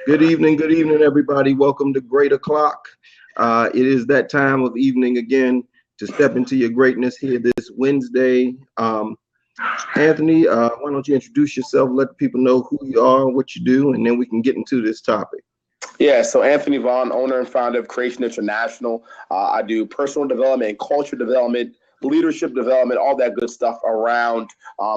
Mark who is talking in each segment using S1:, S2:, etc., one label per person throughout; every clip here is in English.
S1: Good evening, everybody. Welcome to Great O'Clock. It is that time of evening again to step into your greatness here this Wednesday. Anthony, why don't you introduce yourself, let the people know who you are, what you do, and then we can get into this topic.
S2: Yeah, so Anthony Vaughn, owner and founder of Creation International. I do personal development and culture development, leadership development, all that good stuff around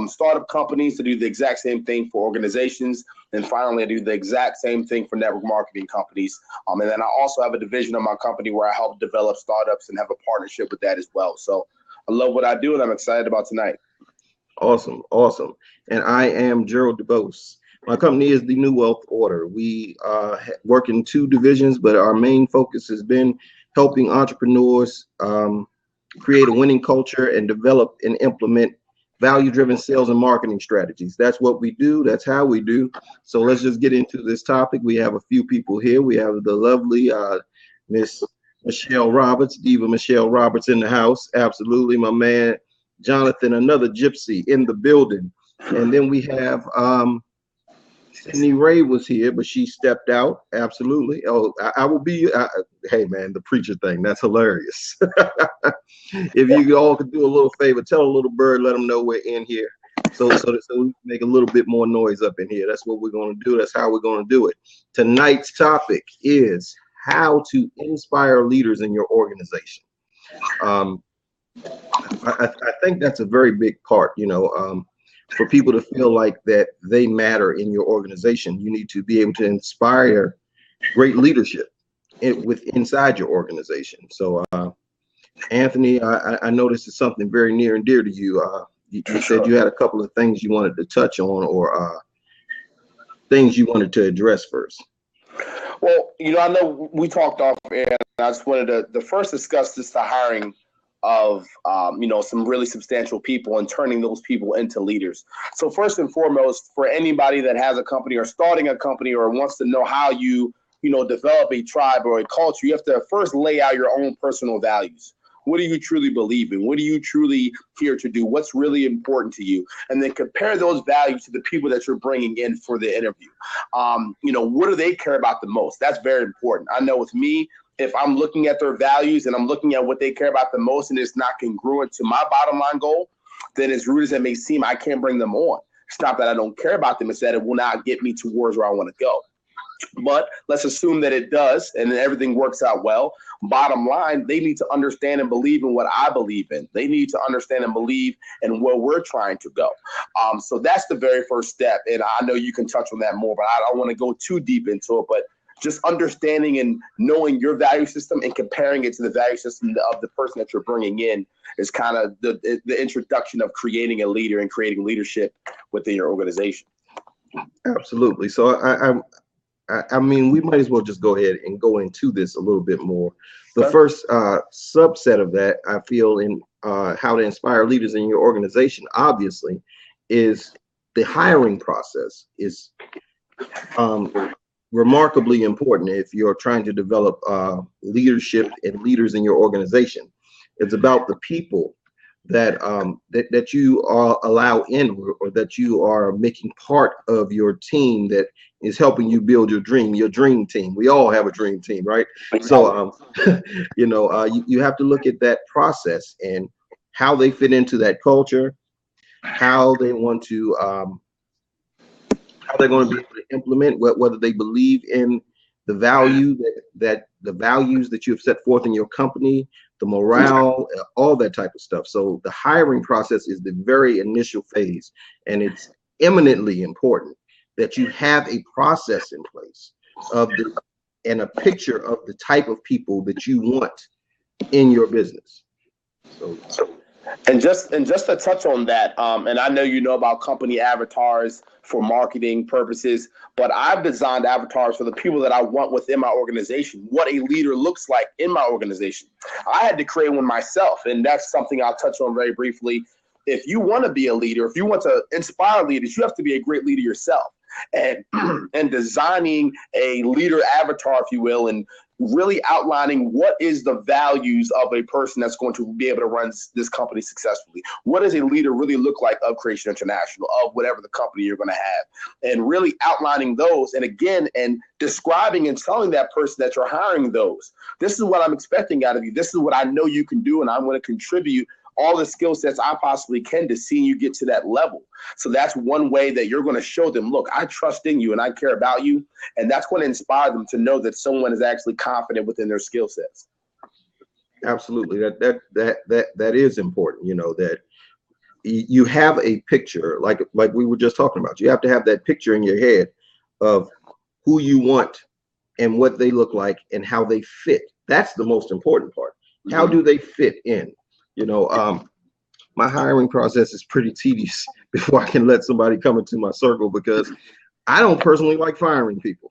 S2: startup companies to do the exact same thing for organizations. And finally, I do the exact same thing for network marketing companies. And then I also have a division of my company where I help develop startups and have a partnership with that as well. So I love what I do, and I'm excited about tonight.
S1: Awesome, awesome. And I am Gerald DeBose. My company is the New Wealth Order. We work in two divisions, but our main focus has been helping entrepreneurs create a winning culture and develop and implement value-driven sales and marketing strategies. That's what we do. That's how we do. So let's just get into this topic. We have a few people here. We have the lovely Miss Michelle Roberts, Diva Michelle Roberts in the house. Absolutely, my man Jonathan, another gypsy in the building. And then we have Sydney Ray was here, but she stepped out. Absolutely. Oh, I will be. Hey, man, the preacher thing. That's hilarious. If you all could do a little favor, tell a little bird, let them know we're in here. So we can make a little bit more noise up in here. That's what we're going to do. That's how we're going to do it. Tonight's topic is how to inspire leaders in your organization. I think that's a very big part, for people to feel like that they matter in your organization. You need to be able to inspire great leadership inside your organization. So, Anthony, I know this is something very near and dear to you. You said you had a couple of things you wanted to touch on, or things you wanted to address first.
S2: Well, I know we talked off air, and I just wanted to first discuss the hiring of some really substantial people and turning those people into leaders. So first and foremost, for anybody that has a company or starting a company or wants to know how you develop a tribe or a culture, you have to first lay out your own personal values. What do you truly believe in? What are you truly here to do? What's really important to you? And then compare those values to the people that you're bringing in for the interview. What do they care about the most? That's very important. I know with me, if I'm looking at their values and I'm looking at what they care about the most and it's not congruent to my bottom line goal, then as rude as it may seem, I can't bring them on. It's not that I don't care about them. It's that it will not get me towards where I want to go. But let's assume that it does and then everything works out well. Bottom line, they need to understand and believe in what I believe in. They need to understand and believe in where we're trying to go. So that's the very first step. And I know you can touch on that more, but I don't want to go too deep into it. But just understanding and knowing your value system and comparing it to the value system of the person that you're bringing in is kind of the introduction of creating a leader and creating leadership within your organization.
S1: Absolutely. So I mean, we might as well just go ahead and go into this a little bit more. The first subset of that, I feel, in how to inspire leaders in your organization, obviously, is the hiring process is remarkably important if you're trying to develop leadership and leaders in your organization. It's about the people that that you allow in, or that you are making part of your team that is helping you build your dream team. We all have a dream team, right? So you have to look at that process and how they fit into that culture, how they want to how they're going to be able to implement, whether they believe in the value that the values that you have set forth in your company, the morale, all that type of stuff. So the hiring process is the very initial phase, and it's eminently important that you have a process in place and a picture of the type of people that you want in your business.
S2: And just to touch on that, and I know you know about company avatars for marketing purposes, but I've designed avatars for the people that I want within my organization, what a leader looks like in my organization. I had to create one myself, and that's something I'll touch on very briefly. If you want to be a leader, if you want to inspire leaders, you have to be a great leader yourself. and and designing a leader avatar, if you will, and really outlining what is the values of a person that's going to be able to run this company successfully. What does a leader really look like of Creation International, of whatever the company you're going to have, and really outlining those, and again, and describing and telling that person that you're hiring those. This is what I'm expecting out of you. This is what I know you can do, and I'm going to contribute all the skill sets I possibly can to seeing you get to that level. So that's one way that you're going to show them, look, I trust in you and I care about you. And that's going to inspire them to know that someone is actually confident within their skill sets.
S1: Absolutely. That is important, you know, that you have a picture like we were just talking about. You have to have that picture in your head of who you want and what they look like and how they fit. That's the most important part. How do they fit in? You know, my hiring process is pretty tedious before I can let somebody come into my circle, because I don't personally like firing people.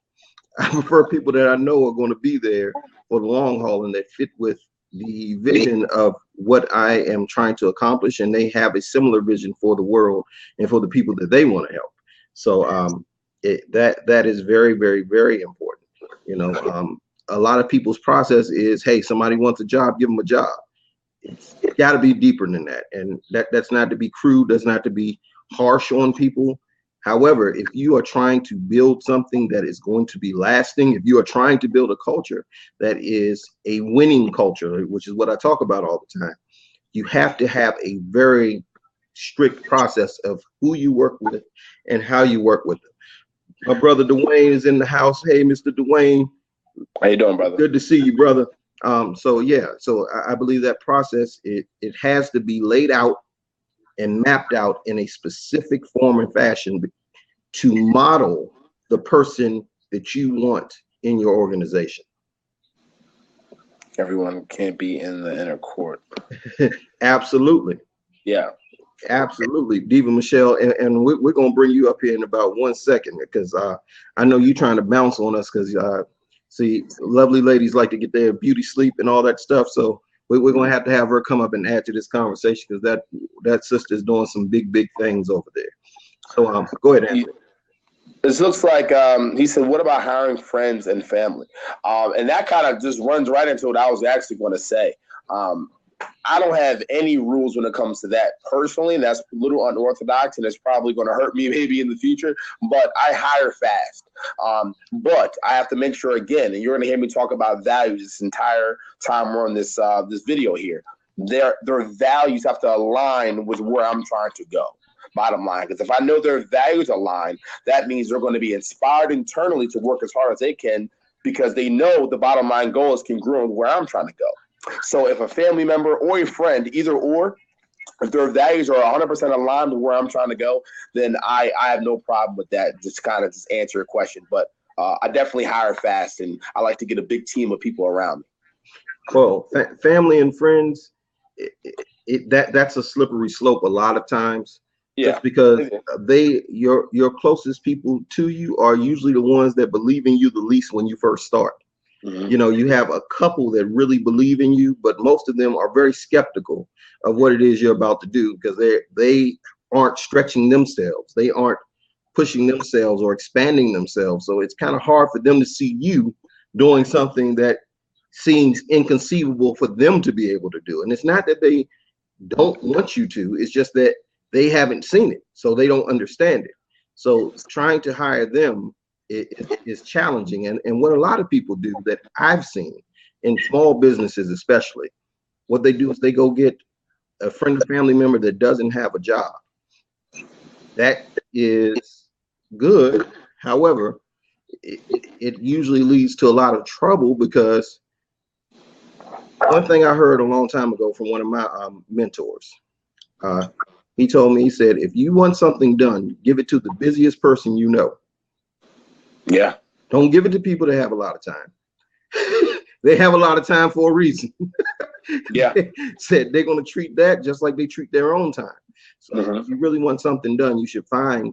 S1: I prefer people that I know are going to be there for the long haul and that fit with the vision of what I am trying to accomplish, and they have a similar vision for the world and for the people that they want to help. So that is very, very, very important. You know, a lot of people's process is, hey, somebody wants a job, give them a job. It's got to be deeper than that, and that's not to be crude, that's not to be harsh on people. However, if you are trying to build something that is going to be lasting, if you are trying to build a culture that is a winning culture, which is what I talk about all the time, you have to have a very strict process of who you work with and how you work with them. My brother Dwayne is in the house. Hey, Mr. Dwayne.
S2: How you doing, brother?
S1: Good to see you, brother. So I believe that process, it has to be laid out and mapped out in a specific form and fashion to model the person that you want in your organization.
S2: Everyone can't be in the inner court.
S1: Absolutely.
S2: Yeah.
S1: Absolutely. Diva Michelle, and we're going to bring you up here in about 1 second, because I know you're trying to bounce on us, because see, lovely ladies like to get their beauty sleep and all that stuff. So we're going to have her come up and add to this conversation, because that sister is doing some big things over there. So go ahead, Anthony.
S2: This looks like he said, what about hiring friends and family? And that kind of just runs right into what I was actually going to say. I don't have any rules when it comes to that personally. That's a little unorthodox, and it's probably going to hurt me maybe in the future, but I hire fast. But I have to make sure, again, and you're going to hear me talk about values this entire time we're on this video here. Their values have to align with where I'm trying to go. Bottom line, because if I know their values align, that means they're going to be inspired internally to work as hard as they can, because they know the bottom line goal is congruent with where I'm trying to go. So if a family member or a friend, either or, if their values are 100% aligned with where I'm trying to go, then I have no problem with that. Just kind of just answer your question. But I definitely hire fast, and I like to get a big team of people around me.
S1: Well, family and friends, that's a slippery slope a lot of times. Yeah. Just because your closest people to you are usually the ones that believe in you the least when you first start. Mm-hmm. You know, you have a couple that really believe in you, but most of them are very skeptical of what it is you're about to do, because they aren't stretching themselves. They aren't pushing themselves or expanding themselves. So it's kind of hard for them to see you doing something that seems inconceivable for them to be able to do. And it's not that they don't want you to, it's just that they haven't seen it, so they don't understand it. So trying to hire them is challenging. And what a lot of people do that I've seen in small businesses especially, what they do is they go get a friend or family member that doesn't have a job. That is good. However, it usually leads to a lot of trouble, because one thing I heard a long time ago from one of my mentors, he told me, he said, if you want something done, give it to the busiest person you know.
S2: Yeah.
S1: Don't give it to people that have a lot of time. They have a lot of time for a reason. Yeah. Said they're going to treat that just like they treat their own time. So if you really want something done, you should find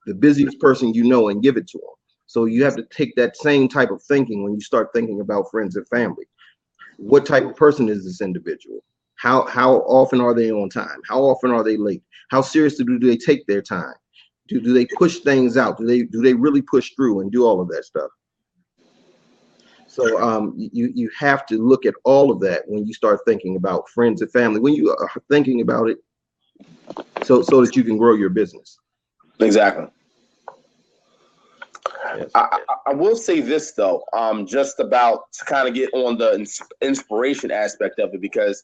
S1: the busiest person you know and give it to them. So you have to take that same type of thinking when you start thinking about friends and family. What type of person is this individual? How often are they on time? How often are they late? How seriously do they take their time? Do they push things out? Do they really push through and do all of that stuff? So you have to look at all of that when you start thinking about friends and family, when you are thinking about it, so that you can grow your business.
S2: Exactly.
S1: Yes.
S2: I will say this though, just about to kind of get on the inspiration aspect of it, because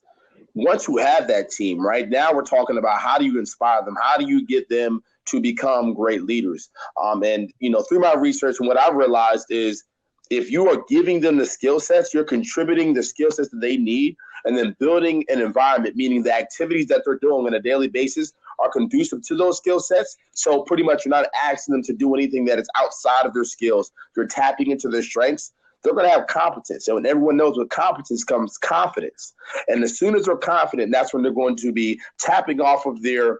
S2: once you have that team, right now we're talking about how do you inspire them? How do you get them to become great leaders? And through my research, and what I've realized is if you are giving them the skill sets, you're contributing the skill sets that they need, and then building an environment, meaning the activities that they're doing on a daily basis are conducive to those skill sets. So pretty much you're not asking them to do anything that is outside of their skills. You're tapping into their strengths. They're going to have competence. And when everyone knows with competence comes confidence. And as soon as they're confident, that's when they're going to be tapping off of their,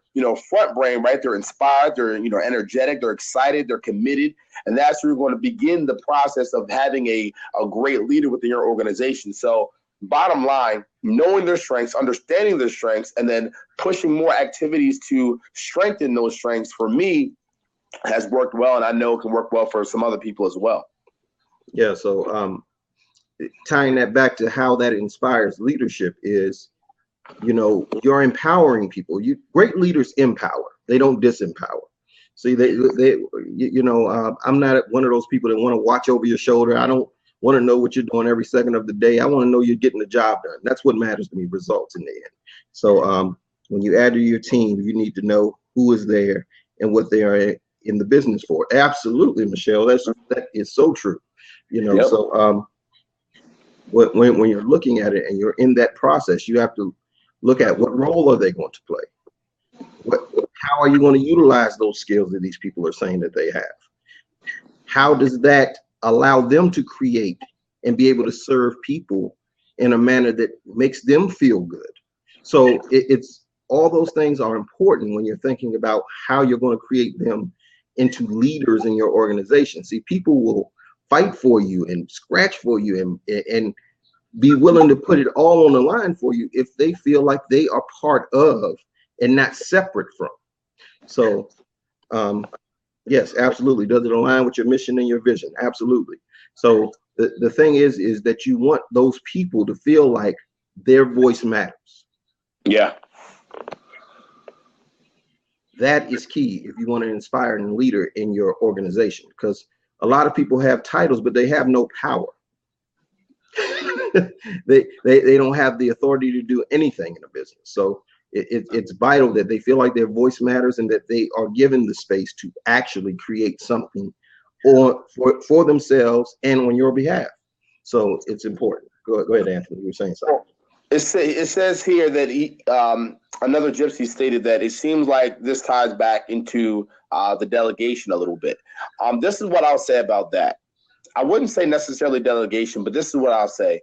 S2: front brain, right? They're inspired, they're, energetic, they're excited, they're committed. And that's where you're going to begin the process of having a great leader within your organization. So bottom line, knowing their strengths, understanding their strengths, and then pushing more activities to strengthen those strengths for me has worked well. And I know it can work well for some other people as well.
S1: Yeah. So tying that back to how that inspires leadership is, you're empowering people. Great leaders empower. They don't disempower. See, I'm not one of those people that want to watch over your shoulder. I don't want to know what you're doing every second of the day. I want to know you're getting the job done. That's what matters to me, results in the end. So when you add to your team, you need to know who is there and what they are in the business for. Absolutely, Michelle. That is so true.
S2: Yep.
S1: So when you're looking at it and you're in that process, you have to look at what role are they going to play? How are you going to utilize those skills that these people are saying that they have? How does that allow them to create and be able to serve people in a manner that makes them feel good? So it's all those things are important when you're thinking about how you're going to create them into leaders in your organization. See, people will fight for you and scratch for you and be willing to put it all on the line for you if they feel like they are part of and not separate from. So yes, absolutely. Does it align with your mission and your vision? Absolutely. So the thing is that you want those people to feel like their voice matters.
S2: Yeah.
S1: That is key if you want an inspiring leader in your organization, because a lot of people have titles, but they have no power. they don't have the authority to do anything in a business. So it's vital that they feel like their voice matters and that they are given the space to actually create something for themselves and on your behalf. So it's important. Go ahead, Anthony. You were saying something.
S2: It says here that another gypsy stated that it seems like this ties back into the delegation a little bit. This is what I'll say about that. I wouldn't say necessarily delegation, but this is what I'll say.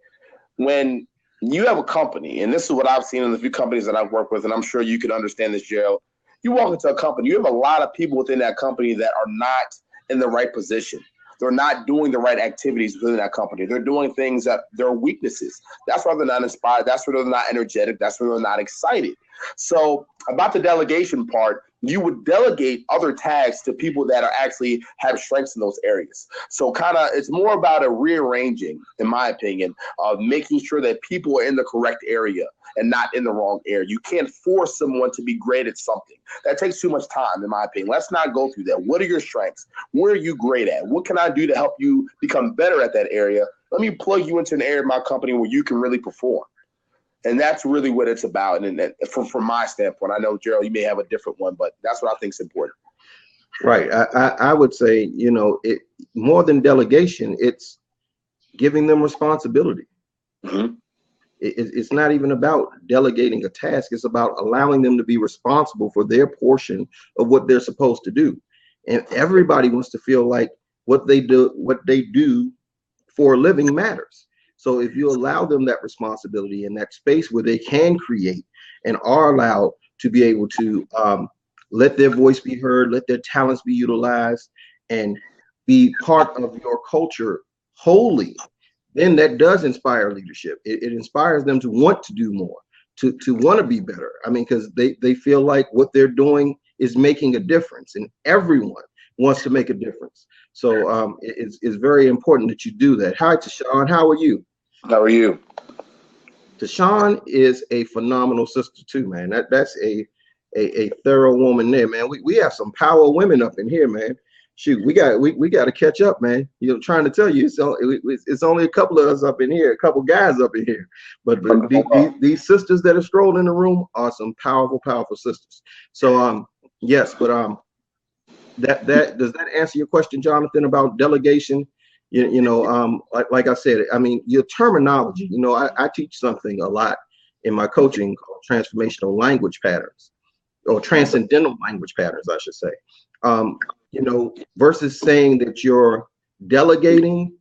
S2: When you have a company, and this is what I've seen in the few companies that I've worked with, and I'm sure you can understand this, Gerald. You walk into a company, you have a lot of people within that company that are not in the right position. They're not doing the right activities within that company. They're doing things that they're weaknesses. That's why they're not inspired. That's why they're not energetic. That's why they're not excited. So about the delegation part, you would delegate other tasks to people that are actually have strengths in those areas. So it's more about a rearranging, in my opinion, of making sure that people are in the correct area and not in the wrong area. You can't force someone to be great at something. That takes too much time, in my opinion. Let's not go through that. What are your strengths? Where are you great at? What can I do to help you become better at that area? Let me plug you into an area of my company where you can really perform. And that's really what it's about. And from my standpoint, I know, Gerald, you may have a different one, but that's what I think is important.
S1: Right. I would say, it more than delegation, it's giving them responsibility. Mm-hmm. It's not even about delegating a task. It's about allowing them to be responsible for their portion of what they're supposed to do. And everybody wants to feel like what they do for a living matters. So if you allow them that responsibility and that space where they can create and are allowed to be able to let their voice be heard, let their talents be utilized, and be part of your culture wholly, then that does inspire leadership. It inspires them to want to do more, to want to be better. I mean, because they feel like what they're doing is making a difference, and everyone wants to make a difference. So it's very important that you do that. Hi, Tashawn. How are you?
S2: How are you?
S1: Tashawn is a phenomenal sister too, man. That's a thorough woman there, man. We have some power women up in here, man. Shoot, we got to catch up, man. You know, trying to tell you, it's only a couple of us up in here, a couple guys up in here, but these sisters that have strolled in the room are some powerful sisters. So yes, but that does that answer your question, Jonathan, about delegation? You know, like I said, I mean, your terminology. You know, I teach something a lot in my coaching called transformational language patterns, or transcendental language patterns, I should say. You know, versus saying that you're delegating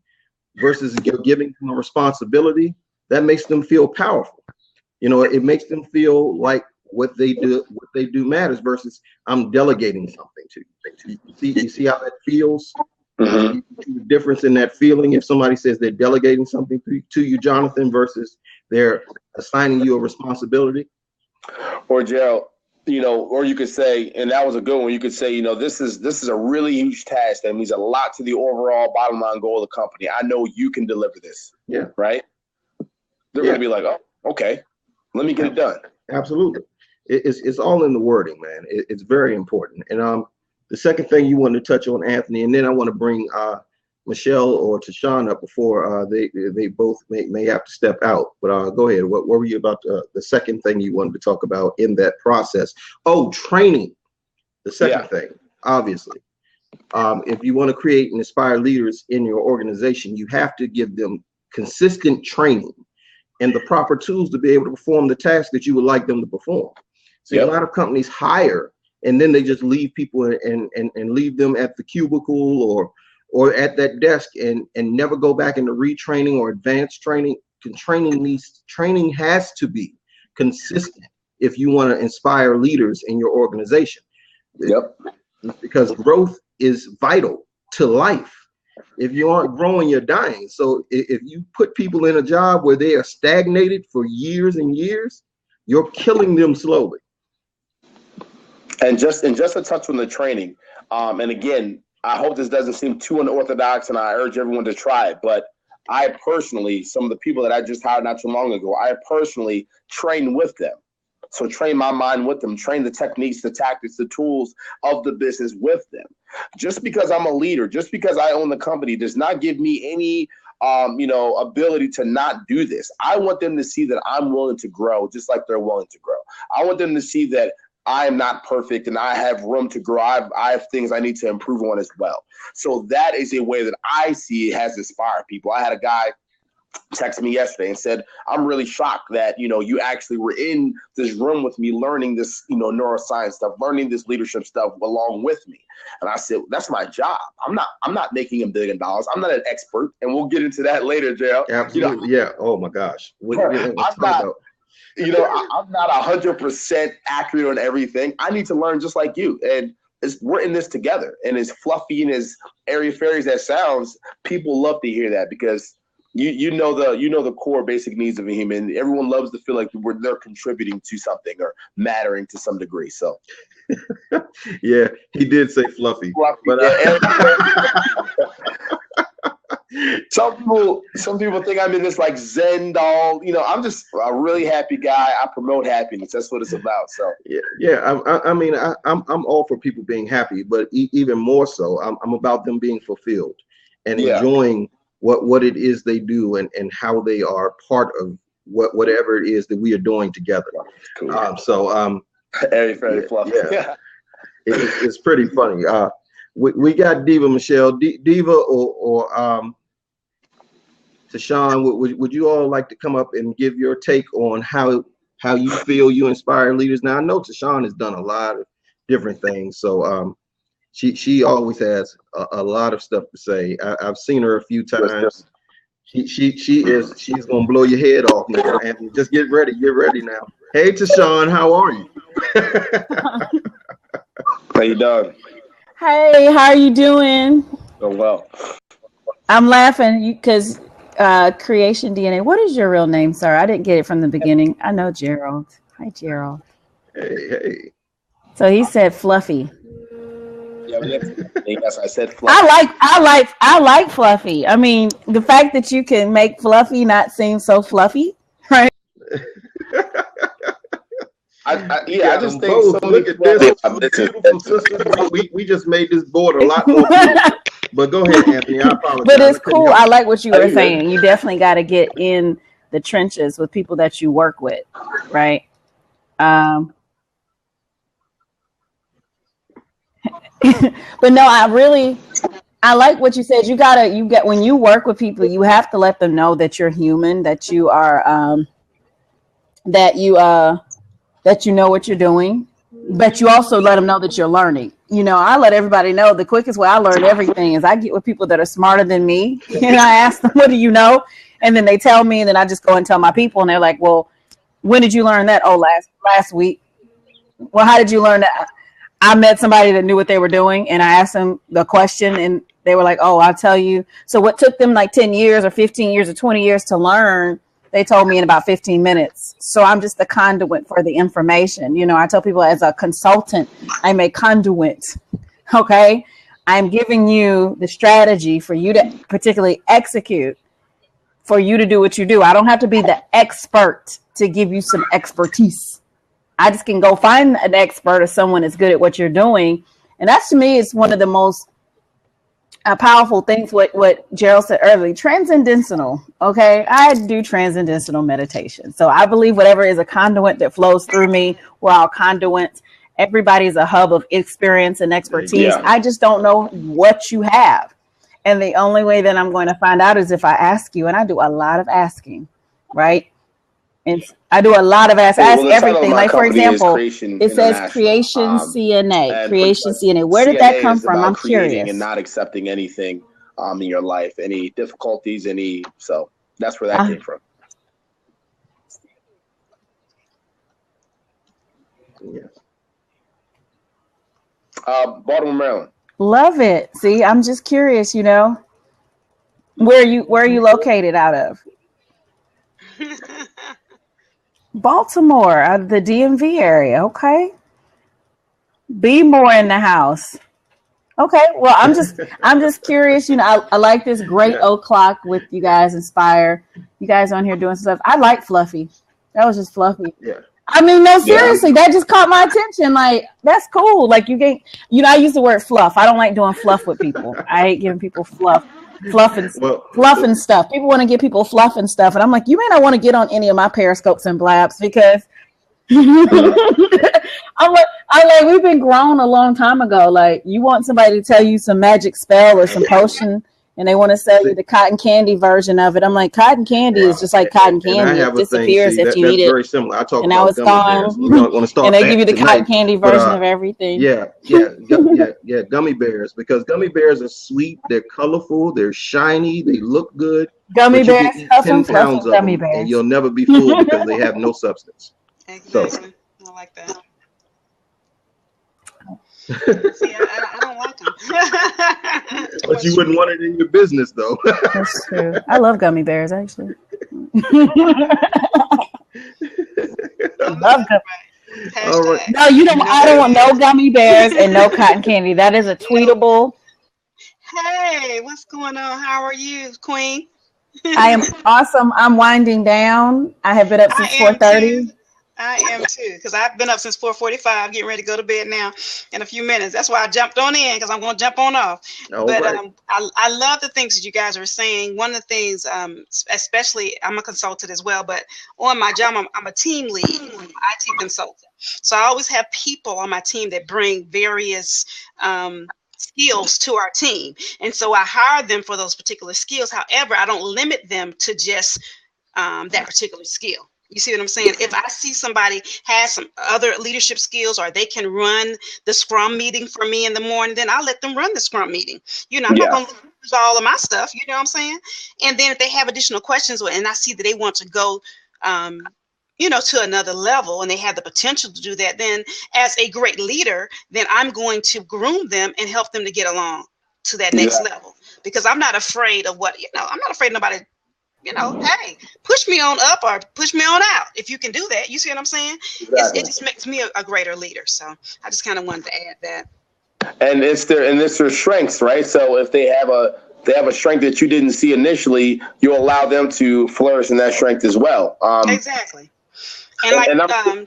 S1: versus you're giving them a responsibility, that makes them feel powerful. You know, it makes them feel like what they do matters versus I'm delegating something to you. You see how that feels? Mm-hmm. The difference in that feeling if somebody says they're delegating something to you, Jonathan, versus they're assigning you a responsibility.
S2: Or Gerald, you know, or you could say, and that was a good one. You could say, you know, this is a really huge task that means a lot to the overall bottom line goal of the company. I know you can deliver this. Yeah. Right. They're going to be like, oh, okay, let me get it done.
S1: Absolutely. It's all in the wording, man. It's very important. And the second thing you wanted to touch on, Anthony, and then I want to bring Michelle or Tashawn up before they both may have to step out. But go ahead. What were you about the second thing you wanted to talk about in that process? Oh, training. The second thing, obviously. If you want to create and inspire leaders in your organization, you have to give them consistent training and the proper tools to be able to perform the task that you would like them to perform. See, a lot of companies hire and then they just leave people and leave them at the cubicle or at that desk and never go back into retraining or advanced training. Training has to be consistent if you want to inspire leaders in your organization. Yep. Because growth is vital to life. If you aren't growing, you're dying. So if you put people in a job where they are stagnated for years and years, you're killing them slowly.
S2: And just a touch on the training. And again, I hope this doesn't seem too unorthodox, and I urge everyone to try it. But I personally, some of the people that I just hired not too long ago, I personally train with them. So train my mind with them, train the techniques, the tactics, the tools of the business with them. Just because I'm a leader, just because I own the company does not give me any ability to not do this. I want them to see that I'm willing to grow just like they're willing to grow. I want them to see that I am not perfect and I have room to grow. I have things I need to improve on as well. So that is a way that I see it has inspired people. I had a guy text me yesterday and said, I'm really shocked that, you actually were in this room with me learning this, neuroscience stuff, learning this leadership stuff along with me. And I said, that's my job. I'm not making $1 billion. I'm not an expert. And we'll get into that later, Gerald.
S1: Absolutely. Yeah. Oh my gosh.
S2: I'm not 100% accurate on everything. I need to learn just like you. And we're in this together. And as fluffy and as airy-fairy as that sounds, people love to hear that because you know the core basic needs of a human. Everyone loves to feel like they're contributing to something or mattering to some degree. So,
S1: yeah, he did say fluffy. But
S2: some people think I'm in this like Zen doll. I'm just a really happy guy. I promote happiness. That's what it's about. So
S1: yeah. I mean, I'm all for people being happy, but even more so, I'm about them being fulfilled and enjoying what it is they do and how they are part of whatever it is that we are doing together. Cool.
S2: Very fluffy.
S1: Yeah. It's pretty funny. We got Diva Michelle, Diva or Tashawn. Would you all like to come up and give your take on how you feel you inspire leaders? Now I know Tashawn has done a lot of different things, so she always has a lot of stuff to say. I've seen her a few times. She's gonna blow your head off now, and just get ready now. Hey Tashawn, how are you?
S2: How you doing?
S3: Hey, how are you doing?
S2: Oh, well.
S3: I'm laughing because Creation DNA. What is your real name, sir? I didn't get it from the beginning. I know Gerald. Hi, Gerald.
S1: Hey.
S3: So he said fluffy.
S2: Yeah, yes, I said fluffy.
S3: I like fluffy. I mean, the fact that you can make fluffy not seem so fluffy, right?
S2: I just think
S1: both. Look at this. Beautiful sisters. We just made this board a lot more beautiful. But go ahead, Anthony. I apologize.
S3: But it's cool. I like what you were saying. You definitely got to get in the trenches with people that you work with, right? But no, I like what you said. When you work with people, you have to let them know that you're human, that you are, that you know what you're doing, but you also let them know that you're learning. I let everybody know the quickest way I learn everything is I get with people that are smarter than me and I ask them, what do you know? And then they tell me, and then I just go and tell my people, and they're like, well, when did you learn that? Oh, last week. Well, how did you learn that? I met somebody that knew what they were doing, and I asked them the question, and they were like, oh, I'll tell you. So what took them like 10 years or 15 years or 20 years to learn, they told me in about 15 minutes. So I'm just the conduit for the information. I tell people as a consultant, I'm a conduit. Okay. I'm giving you the strategy for you to particularly execute, for you to do what you do. I don't have to be the expert to give you some expertise. I just can go find an expert or someone that's good at what you're doing. And that's, to me, is one of the most powerful things, what Gerald said earlier, transcendental. Okay. I do transcendental meditation. So I believe whatever is a conduit that flows through me, we're all conduits. Everybody's a hub of experience and expertise. Yeah. I just don't know what you have. And the only way that I'm going to find out is if I ask you, and I do a lot of asking, right? And I do a lot of ask everything. Like, for example, it says Creation CNA. Creation CNA. Where did that come from? I'm curious.
S2: And not accepting anything in your life, any difficulties, so that's where that came from. Yes. Baltimore, Maryland.
S3: Love it. See, I'm just curious, where are you located out of? Baltimore, out of the DMV area. Okay. Be more in the house. Okay. Well, I'm just curious. I like this great o'clock with you guys, Inspire. You guys on here doing stuff. I like Fluffy. That was just Fluffy. Yeah. I mean, no, seriously, that just caught my attention. Like, that's cool. Like, you get, I use the word fluff. I don't like doing fluff with people. I hate giving people fluff and stuff. People want to give people fluff and stuff. And I'm like, you may not want to get on any of my periscopes and blabs because I'm like, we've been grown a long time ago. Like, you want somebody to tell you some magic spell or some potion, and they want to sell you the cotton candy version of it. I'm like, cotton candy is just like cotton candy. It disappears if you eat it. Very similar. I talk and now it's gone. And they give you the cotton candy version of everything.
S1: Yeah. Gummy bears, because gummy bears are sweet. They're colorful. They're shiny. They look good.
S3: Gummy bears.
S1: 10 pounds of them, and you'll never be full because they have no substance.
S4: Exactly. So. I like that. See, I don't like them.
S1: But you wouldn't want it in your business, though.
S3: That's true. I love gummy bears, actually. Love gummy.
S4: All right.
S3: No, you don't. I don't want no gummy bears and no cotton candy. That is a tweetable.
S4: Hey, what's going on? How are you, Queen?
S3: I am awesome. I'm winding down. I have been up since 4:30.
S4: I am too, because I've been up since 4:45, getting ready to go to bed now in a few minutes. That's why I jumped on in, because I'm going to jump on off. But I love the things that you guys are saying. One of the things, especially, I'm a consultant as well, but on my job, I'm a team lead, IT consultant. So I always have people on my team that bring various skills to our team. And so I hire them for those particular skills. However, I don't limit them to just that particular skill. You see what I'm saying? If I see somebody has some other leadership skills, or they can run the Scrum meeting for me in the morning, then I'll let them run the Scrum meeting. I'm not going to lose all of my stuff. You know what I'm saying? And then if they have additional questions, and I see that they want to go, to another level, and they have the potential to do that, then as a great leader, then I'm going to groom them and help them to get along to that next level. Because I'm not afraid of I'm not afraid of nobody hey, push me on up or push me on out if you can do that. You see what I'm saying? Exactly. It just makes me a greater leader. So I just kind of wanted to add that.
S2: And it's their strengths, right? So if they have a strength that you didn't see initially, you allow them to flourish in that strength as well.
S4: Exactly. And like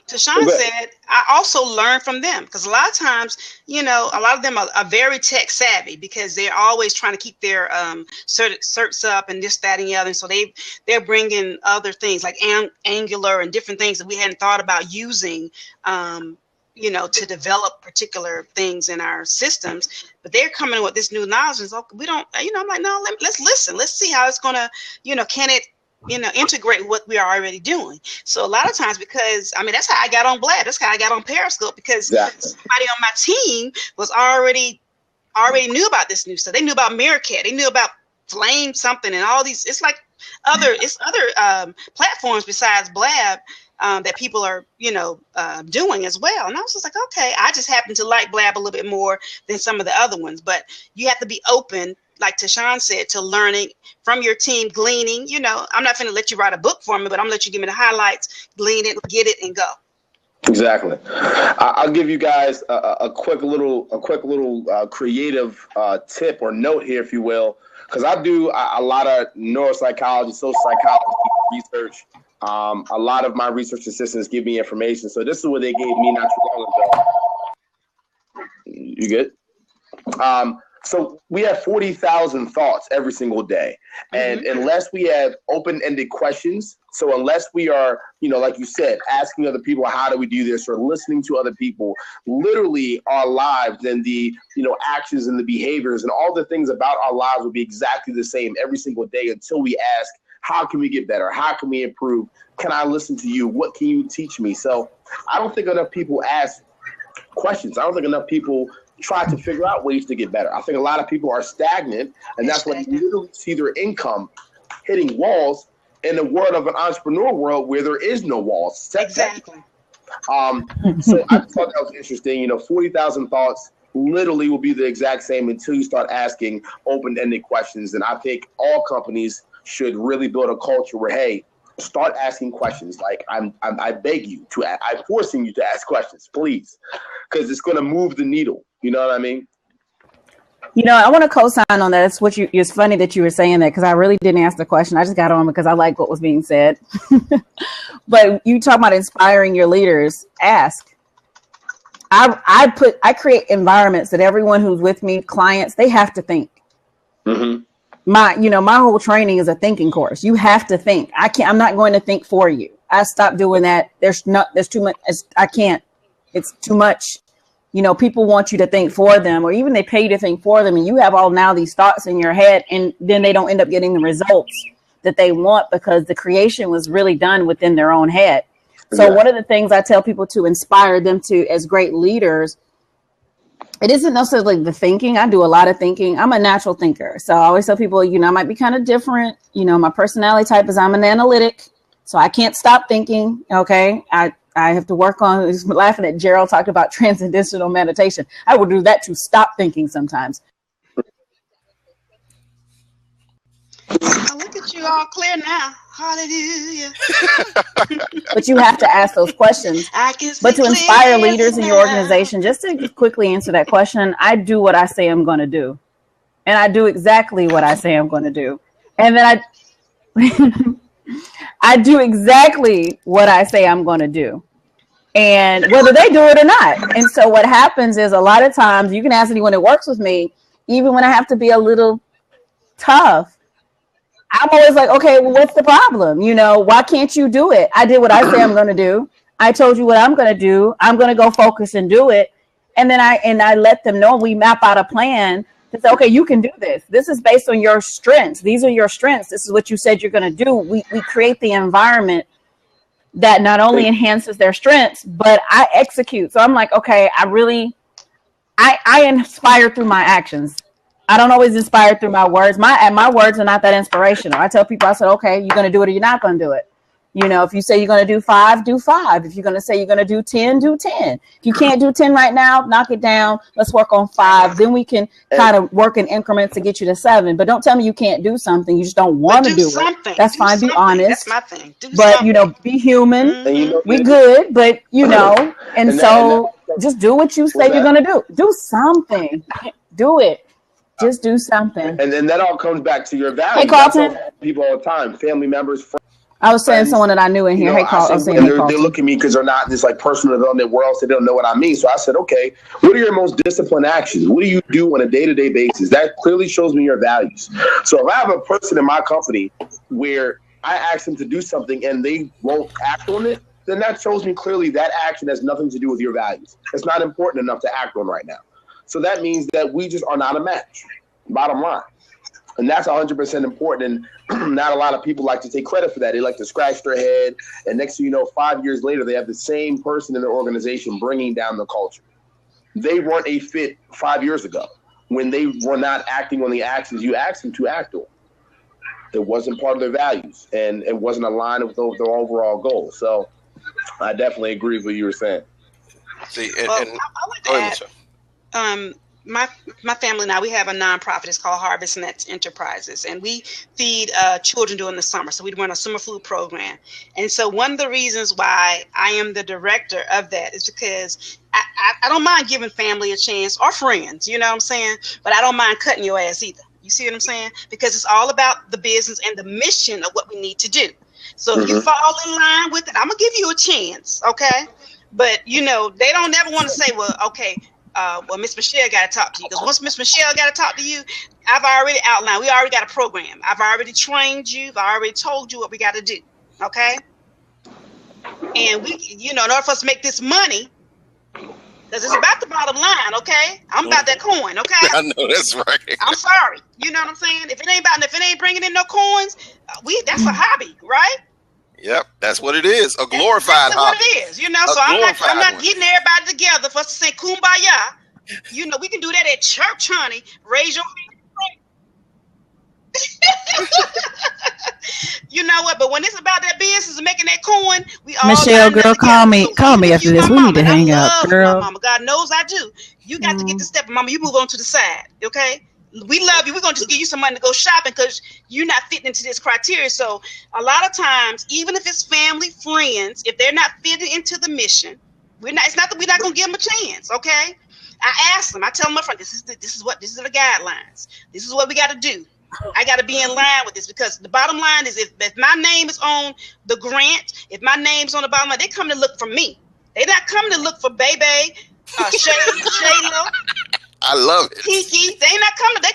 S4: Tashawn said, I also learn from them because a lot of times, a lot of them are very tech savvy because they're always trying to keep their certs up and this, that, and the other. And so they're bringing other things like Angular and different things that we hadn't thought about using, to develop particular things in our systems. But they're coming with this new knowledge. And so we don't, I'm like, no, let's listen. Let's see how it's going to, can it, integrate what we are already doing. So a lot of times, because that's how I got on Blab. That's how I got on Periscope, because somebody on my team was already knew about this new stuff. They knew about Meerkat. They knew about Flame something and all these. It's like other platforms besides Blab that people are doing as well. And I was just like, okay, I just happen to like Blab a little bit more than some of the other ones. But you have to be open, like Tashawn said, to learning from your team, gleaning. I'm not going to let you write a book for me, but I'm going to let you give me the highlights, glean it, get it, and go.
S2: Exactly. I'll give you guys a quick little creative tip or note here, if you will, because I do a lot of neuropsychology, social psychology research. A lot of my research assistants give me information. So this is what they gave me not too long ago. You good? So we have 40,000 thoughts every single day. And unless we have open-ended questions, so unless we are, like you said, asking other people, how do we do this, or listening to other people, literally our lives and the, actions and the behaviors and all the things about our lives will be exactly the same every single day until we ask, how can we get better? How can we improve? Can I listen to you? What can you teach me? So I don't think enough people ask questions. I don't think enough people try to figure out ways to get better. I think a lot of people are stagnant, and that's why you literally see their income hitting walls in the world of an entrepreneur world where there is no walls.
S4: Exactly.
S2: So I thought that was interesting. 40,000 thoughts literally will be the exact same until you start asking open-ended questions. And I think all companies should really build a culture where, hey, start asking questions. Like I beg you to, I'm forcing you to ask questions, please, because it's going to move the needle. You know what I mean?
S3: I want to co-sign on that. It's funny that you were saying that because I really didn't ask the question. I just got on because I like what was being said. But you talk about inspiring your leaders. Ask. I create environments that everyone who's with me, clients, they have to think. Mm-hmm. My whole training is a thinking course. You have to think. I'm not going to think for you. I stopped doing that. There's too much. I can't. It's too much. People want you to think for them, or even they pay you to think for them, and you have all now these thoughts in your head, and then they don't end up getting the results that they want because the creation was really done within their own head. So one of the things I tell people to inspire them to as great leaders, it isn't necessarily the thinking. I do a lot of thinking. I'm a natural thinker. So I always tell people, I might be kind of different. My personality type is I'm an analytic. So I can't stop thinking. Okay. I have to work on, I was laughing at Gerald talked about transcendental meditation. I would do that to stop thinking sometimes.
S4: Look at you all clear now. Hallelujah.
S3: But you have to ask those questions. But to inspire leaders in your organization, just to quickly answer that question, I do what I say I'm going to do. And I do exactly what I say I'm going to do. And then I do exactly what I say I'm going to do. And whether they do it or not. And so what happens is a lot of times, you can ask anyone that works with me, even when I have to be a little tough, I'm always like, okay, well, what's the problem? Why can't you do it? I did what I say I'm going to do. I told you what I'm going to do. I'm going to go focus and do it. And then I let them know, we map out a plan to say, okay, you can do this. This is based on your strengths. These are your strengths. This is what you said you're going to do. We create the environment that not only enhances their strengths, but I execute. So I'm like, okay, I inspire through my actions. I don't always inspire through my words. My words are not that inspirational. I tell people, I said, okay, you're going to do it or you're not going to do it. You know, if you say you're going to do 5, do 5. If you're going to say you're going to do 10, do 10. If you can't do 10 right now, knock it down. Let's work on 5. Then we can kind of work in increments to get you to 7. But don't tell me you can't do something. You just don't want to do it. That's fine. Be honest.
S4: That's my thing.
S3: But, you know, be human. We good, but, you know, and so just do what you say you're going to do. Do something. Do it. Just do something.
S2: And then that all comes back to your values.
S3: Hey, Carlton.
S2: People all the time, family members, friends.
S3: I was saying someone that I knew in here. Hey, Carl.
S2: They look at me because they're not in this like personal development world, so they don't know what I mean. So I said, okay, what are your most disciplined actions? What do you do on a day-to-day basis? That clearly shows me your values. So if I have a person in my company where I ask them to do something and they won't act on it, then that shows me clearly that action has nothing to do with your values. It's not important enough to act on right now. So that means that we just are not a match, bottom line. And that's 100% important. And not a lot of people like to take credit for that. They like to scratch their head. And next thing you know, 5 years later, they have the same person in their organization bringing down the culture. They weren't a fit 5 years ago when they were not acting on the actions you asked them to act on. It wasn't part of their values, and it wasn't aligned with their overall goals. So I definitely agree with what you were saying.
S5: See,
S4: I would add, my family and I, we have a nonprofit. It's called Harvest Nets Enterprises, and we feed children during the summer. So we run a summer food program. And so one of the reasons why I am the director of that is because I don't mind giving family a chance, or friends, you know what I'm saying? But I don't mind cutting your ass either. You see what I'm saying? Because it's all about the business and the mission of what we need to do. So if you fall in line with it, I'm going to give you a chance, okay? But, you know, they don't ever want to say, well, okay, well, Miss Michelle got to talk to you. Because once Miss Michelle got to talk to you, I've already outlined. We already got a program. I've already trained you. I've already told you what we got to do. Okay? And we, you know, in order for us to make this money, because it's about the bottom line, okay? I'm about that coin, okay?
S5: I know that's right.
S4: I'm sorry. You know what I'm saying? If it ain't bringing in no coins, that's a hobby, right?
S5: Yep, that's what it is. A glorified hobby.
S4: What it is, you know. So I'm not getting everybody together for us to say kumbaya. You know, we can do that at church, honey. Raise your hand. You know what? But when it's about that business and making that coin, we all
S3: Michelle, girl, call me after this. We need to hang out, girl.
S4: Mama, God knows I do. You got to get the step, Mama. You move on to the side, okay? We love you. We're going to just give you some money to go shopping because you're not fitting into this criteria. So a lot of times, even if it's family, friends, if they're not fitting into the mission, it's not that we're not going to give them a chance. Okay. I ask them, I tell them up front, this is the guidelines. This is what we got to do. I got to be in line with this because the bottom line is if my name is on the grant, if my name's on the bottom line, they come to look for me. They're not coming to look for Bebe, Shayla.
S5: I love it.
S4: Kiki, they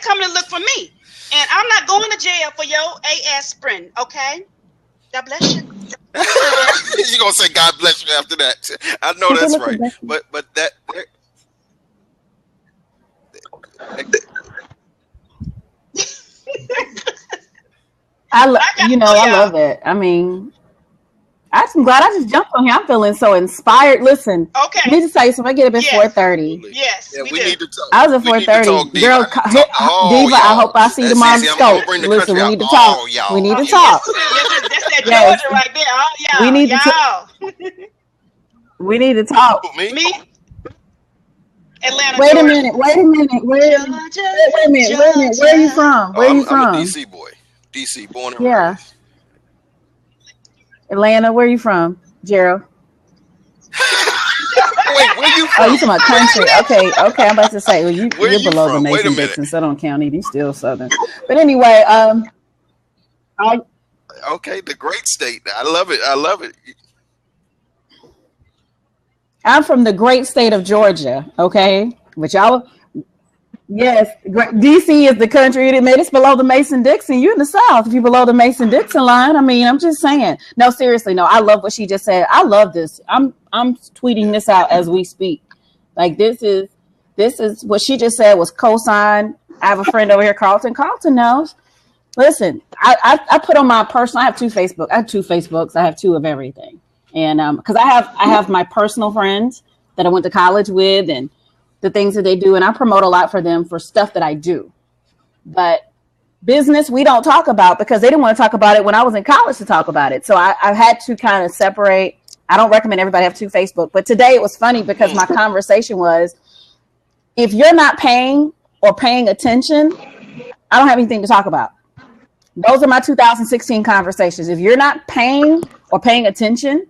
S4: coming to look for me. And I'm not going to jail for your aspirin, okay? God bless you.
S5: You're going to say God bless you after that. I know that's right. But that
S3: I love it. I mean, I'm glad I just jumped on here. I'm feeling so inspired. Listen,
S4: okay.
S3: Let me just tell you something. I get up at 4:30.
S4: Yes,
S5: we need to talk.
S3: I was at 4:30. Girl, Diva, I hope I see you tomorrow. Scope. Listen, we need to talk. We need to talk.
S4: That's that Georgia right there. Oh, y'all.
S3: We need to talk. We need to talk.
S4: Me? Atlanta.
S3: Wait a minute. Where are you from?
S5: I'm a DC boy. DC, born and raised.
S3: Atlanta, where are you from, Gerald?
S5: Wait, where you from?
S3: Oh, you talking about country? Okay. I'm about to say, well, you're below the Mason-Dixon, so don't count it. He's still Southern. But anyway,
S5: okay, the great state. I love it.
S3: I'm from the great state of Georgia. Okay, which y'all. Yes, DC is the country it's below the Mason-Dixon. You're in the South. If you're below the Mason-Dixon line, I mean, I'm just saying. No, seriously, no. I love what she just said. I love this. I'm tweeting this out as we speak. Like this is what she just said was cosign. I have a friend over here, Carlton. Carlton knows. Listen, I put on my personal. I have two Facebooks. I have two of everything, and because I have my personal friends that I went to college with and the things that they do, and I promote a lot for them for stuff that I do. But Business we don't talk about because they didn't want to talk about it when I was in college to talk about it. So I've had to kind of separate. I don't recommend everybody have two Facebook, but today it was funny because my conversation was, if you're not paying or paying attention, I don't have anything to talk about. Those are my 2016 conversations. If you're not paying or paying attention,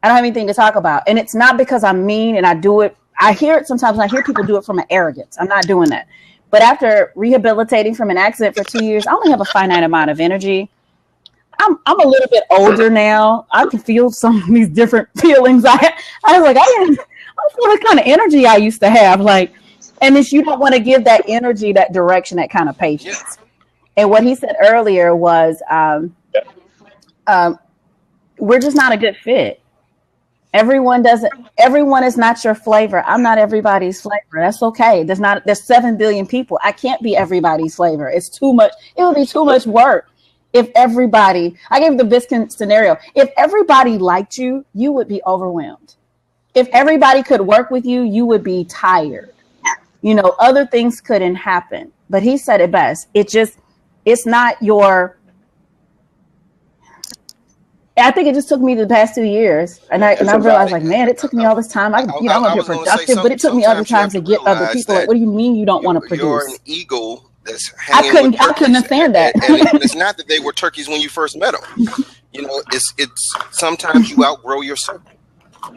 S3: I don't have anything to talk about. And it's not because I'm mean and I do it. I hear it sometimes when I hear people do it from an arrogance. I'm not doing that. But after rehabilitating from an accident for 2 years, I only have a finite amount of energy. I'm a little bit older now. I can feel some of these different feelings. I was like, I don't feel the kind of energy I used to have. Like, and if you don't want to give that energy, that direction, that kind of patience. And what he said earlier was, we're just not a good fit. Everyone is not your flavor. I'm not everybody's flavor. That's okay. There's 7 billion people. I can't be everybody's flavor. It's too much. It would be too much work if everybody, I gave the Biscuit scenario. If everybody liked you, you would be overwhelmed. If everybody could work with you, you would be tired. You know, other things couldn't happen. But he said it best. It's not your, I think it just took me the past 2 years, and I realized, like, man, it took me all this time. I'm gonna get productive, but it took me other times to get other people. Like, what do you mean you don't want to produce?
S5: You're an eagle that's
S3: I couldn't understand that.
S5: And it's not that they were turkeys when you first met them. You know, it's sometimes you outgrow your circle,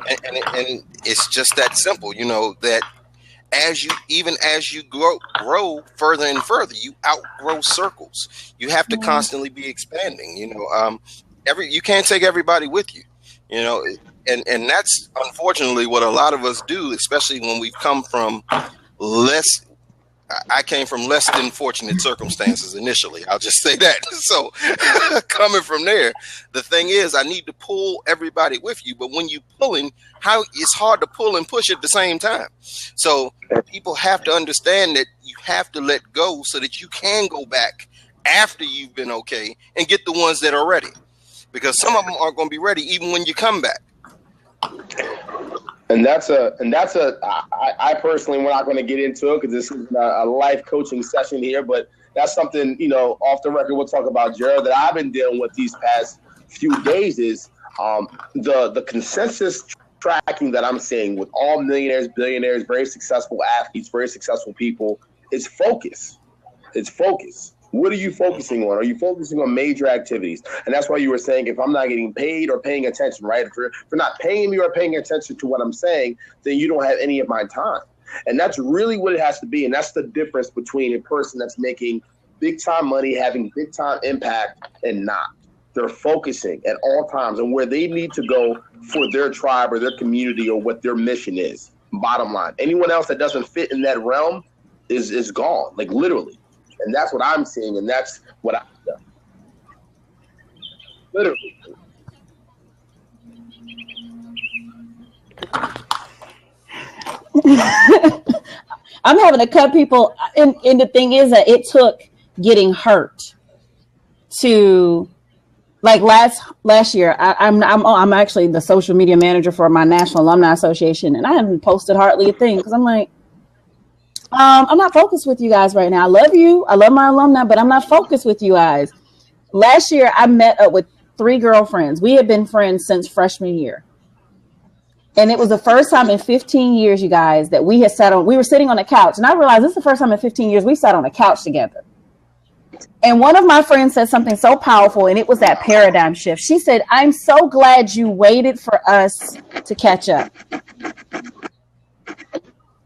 S5: and it's just that simple. You know that as you grow further and further, you outgrow circles. You have to constantly be expanding. You know, you can't take everybody with you, you know, and that's unfortunately what a lot of us do, especially when we've come from I came from less than fortunate circumstances initially. I'll just say that. So coming from there, the thing is, I need to pull everybody with you. But when you pulling, it's hard to pull and push at the same time. So people have to understand that you have to let go so that you can go back after you've been okay and get the ones that are ready. Because some of them aren't going to be ready even when you come back.
S2: And I personally, we're not going to get into it because this is a life coaching session here, but that's something, you know, off the record, we'll talk about, Gerald, that I've been dealing with these past few days is the consensus tracking that I'm seeing with all millionaires, billionaires, very successful athletes, very successful people is focus. It's focus. What are you focusing on? Are you focusing on major activities? And that's why you were saying, if I'm not getting paid or paying attention, right? If you're not paying me or paying attention to what I'm saying, then you don't have any of my time. And that's really what it has to be. And that's the difference between a person that's making big time money, having big time impact, and not. They're focusing at all times on where they need to go for their tribe or their community or what their mission is. Bottom line. Anyone else that doesn't fit in that realm is gone, like literally. And that's what I'm seeing, and that's what I've done. Literally.
S3: I'm having to cut people, and the thing is that it took getting hurt to, like last year. I'm actually the social media manager for my National Alumni Association, and I haven't posted hardly a thing because I'm like, I'm not focused with you guys right now. I love you. I love my alumni, but I'm not focused with you guys. Last year, I met up with 3 girlfriends. We had been friends since freshman year. And it was the first time in 15 years, you guys, that we were sitting on a couch. And I realized this is the first time in 15 years we sat on a couch together. And one of my friends said something so powerful, and it was that paradigm shift. She said, I'm so glad you waited for us to catch up.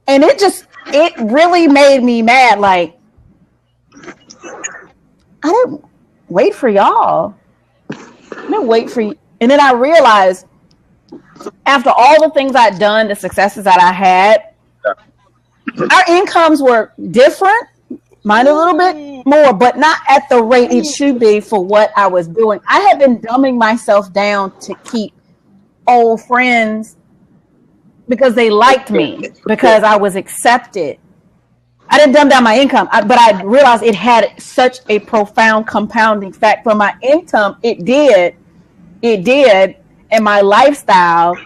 S3: And it really made me mad. Like, I didn't wait for y'all. I didn't wait for you. And then I realized after all the things I'd done, the successes that I had, our incomes were different, mine a little bit more, but not at the rate it should be for what I was doing. I had been dumbing myself down to keep old friends because they liked me, because I was accepted. I didn't dumb down my income, but I realized it had such a profound compounding fact for my income. It did, and my lifestyle,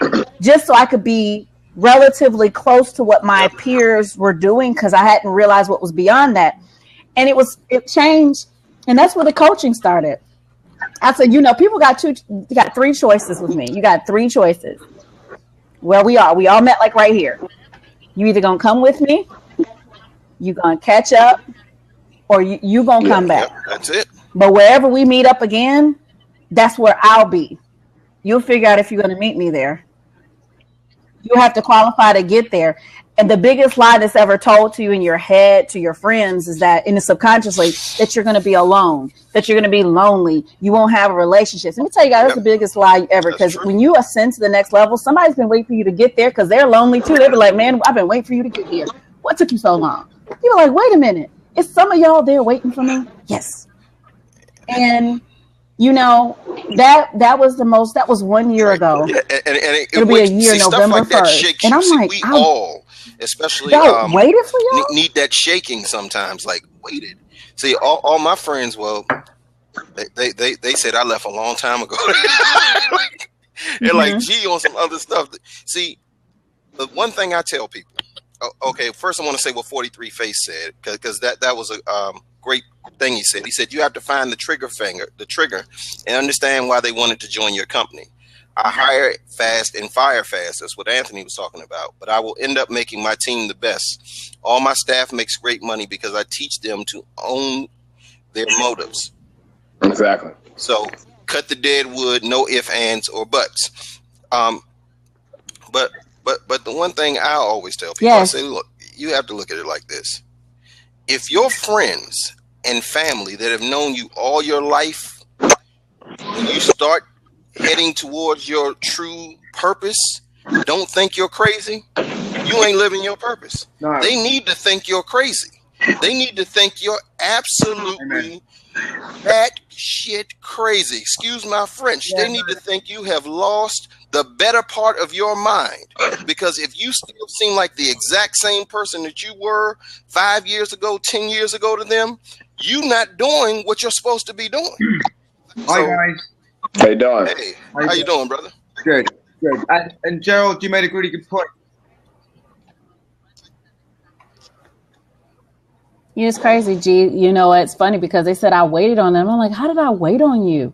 S3: just so I could be relatively close to what my peers were doing, because I hadn't realized what was beyond that. And it changed And that's where the coaching started. I said, people got three choices with me. You got three choices. Where we all met like right here. You either gonna come with me, you gonna catch up, or you gonna come back.
S5: Yeah, that's it.
S3: But wherever we meet up again, that's where I'll be. You'll figure out if you're gonna meet me there. You have to qualify to get there. And the biggest lie that's ever told to you in your head, to your friends, is that in the subconsciously, that you're going to be alone, that you're going to be lonely. You won't have a relationship. Let me tell you guys, that's the biggest lie ever. Because when you ascend to the next level, somebody's been waiting for you to get there because they're lonely too. They'll be like, man, I've been waiting for you to get here. What took you so long? You're like, wait a minute. Is some of y'all there waiting for me? Yes. And that was 1 year ago.
S5: Yeah, and
S3: it'll be a year, November 1st. And I'm like,
S5: we all, especially
S3: waited for y'all?
S5: need that shaking sometimes. Like, waited. See, all my friends, well, they said I left a long time ago. They're like, gee, on some other stuff. See, the one thing I tell people. Okay, first I want to say what 43 Face said, because that was a great thing he said. He said you have to find the trigger, and understand why they wanted to join your company. I hire fast and fire fast. That's what Anthony was talking about. But I will end up making my team the best. All my staff makes great money because I teach them to own their motives.
S2: Exactly.
S5: So cut the dead wood, no ifs, ands, or buts. But the one thing I always tell people, I say, look, you have to look at it like this. If your friends and family that have known you all your life, when you start heading towards your true purpose, don't think you're crazy, you ain't living your purpose. No. They need to think you're crazy. They need to think you're absolutely that shit crazy. Excuse my French. They need to think you have lost the better part of your mind. Because if you still seem like the exact same person that you were 5 years ago, 10 years ago to them, you not doing what you're supposed to be doing.
S6: Hi, guys.
S2: How you doing?
S5: Hey, how you doing, brother?
S6: Good. And Gerald, you made a really good point.
S3: It's crazy, G. It's funny because they said I waited on them. I'm like, how did I wait on you?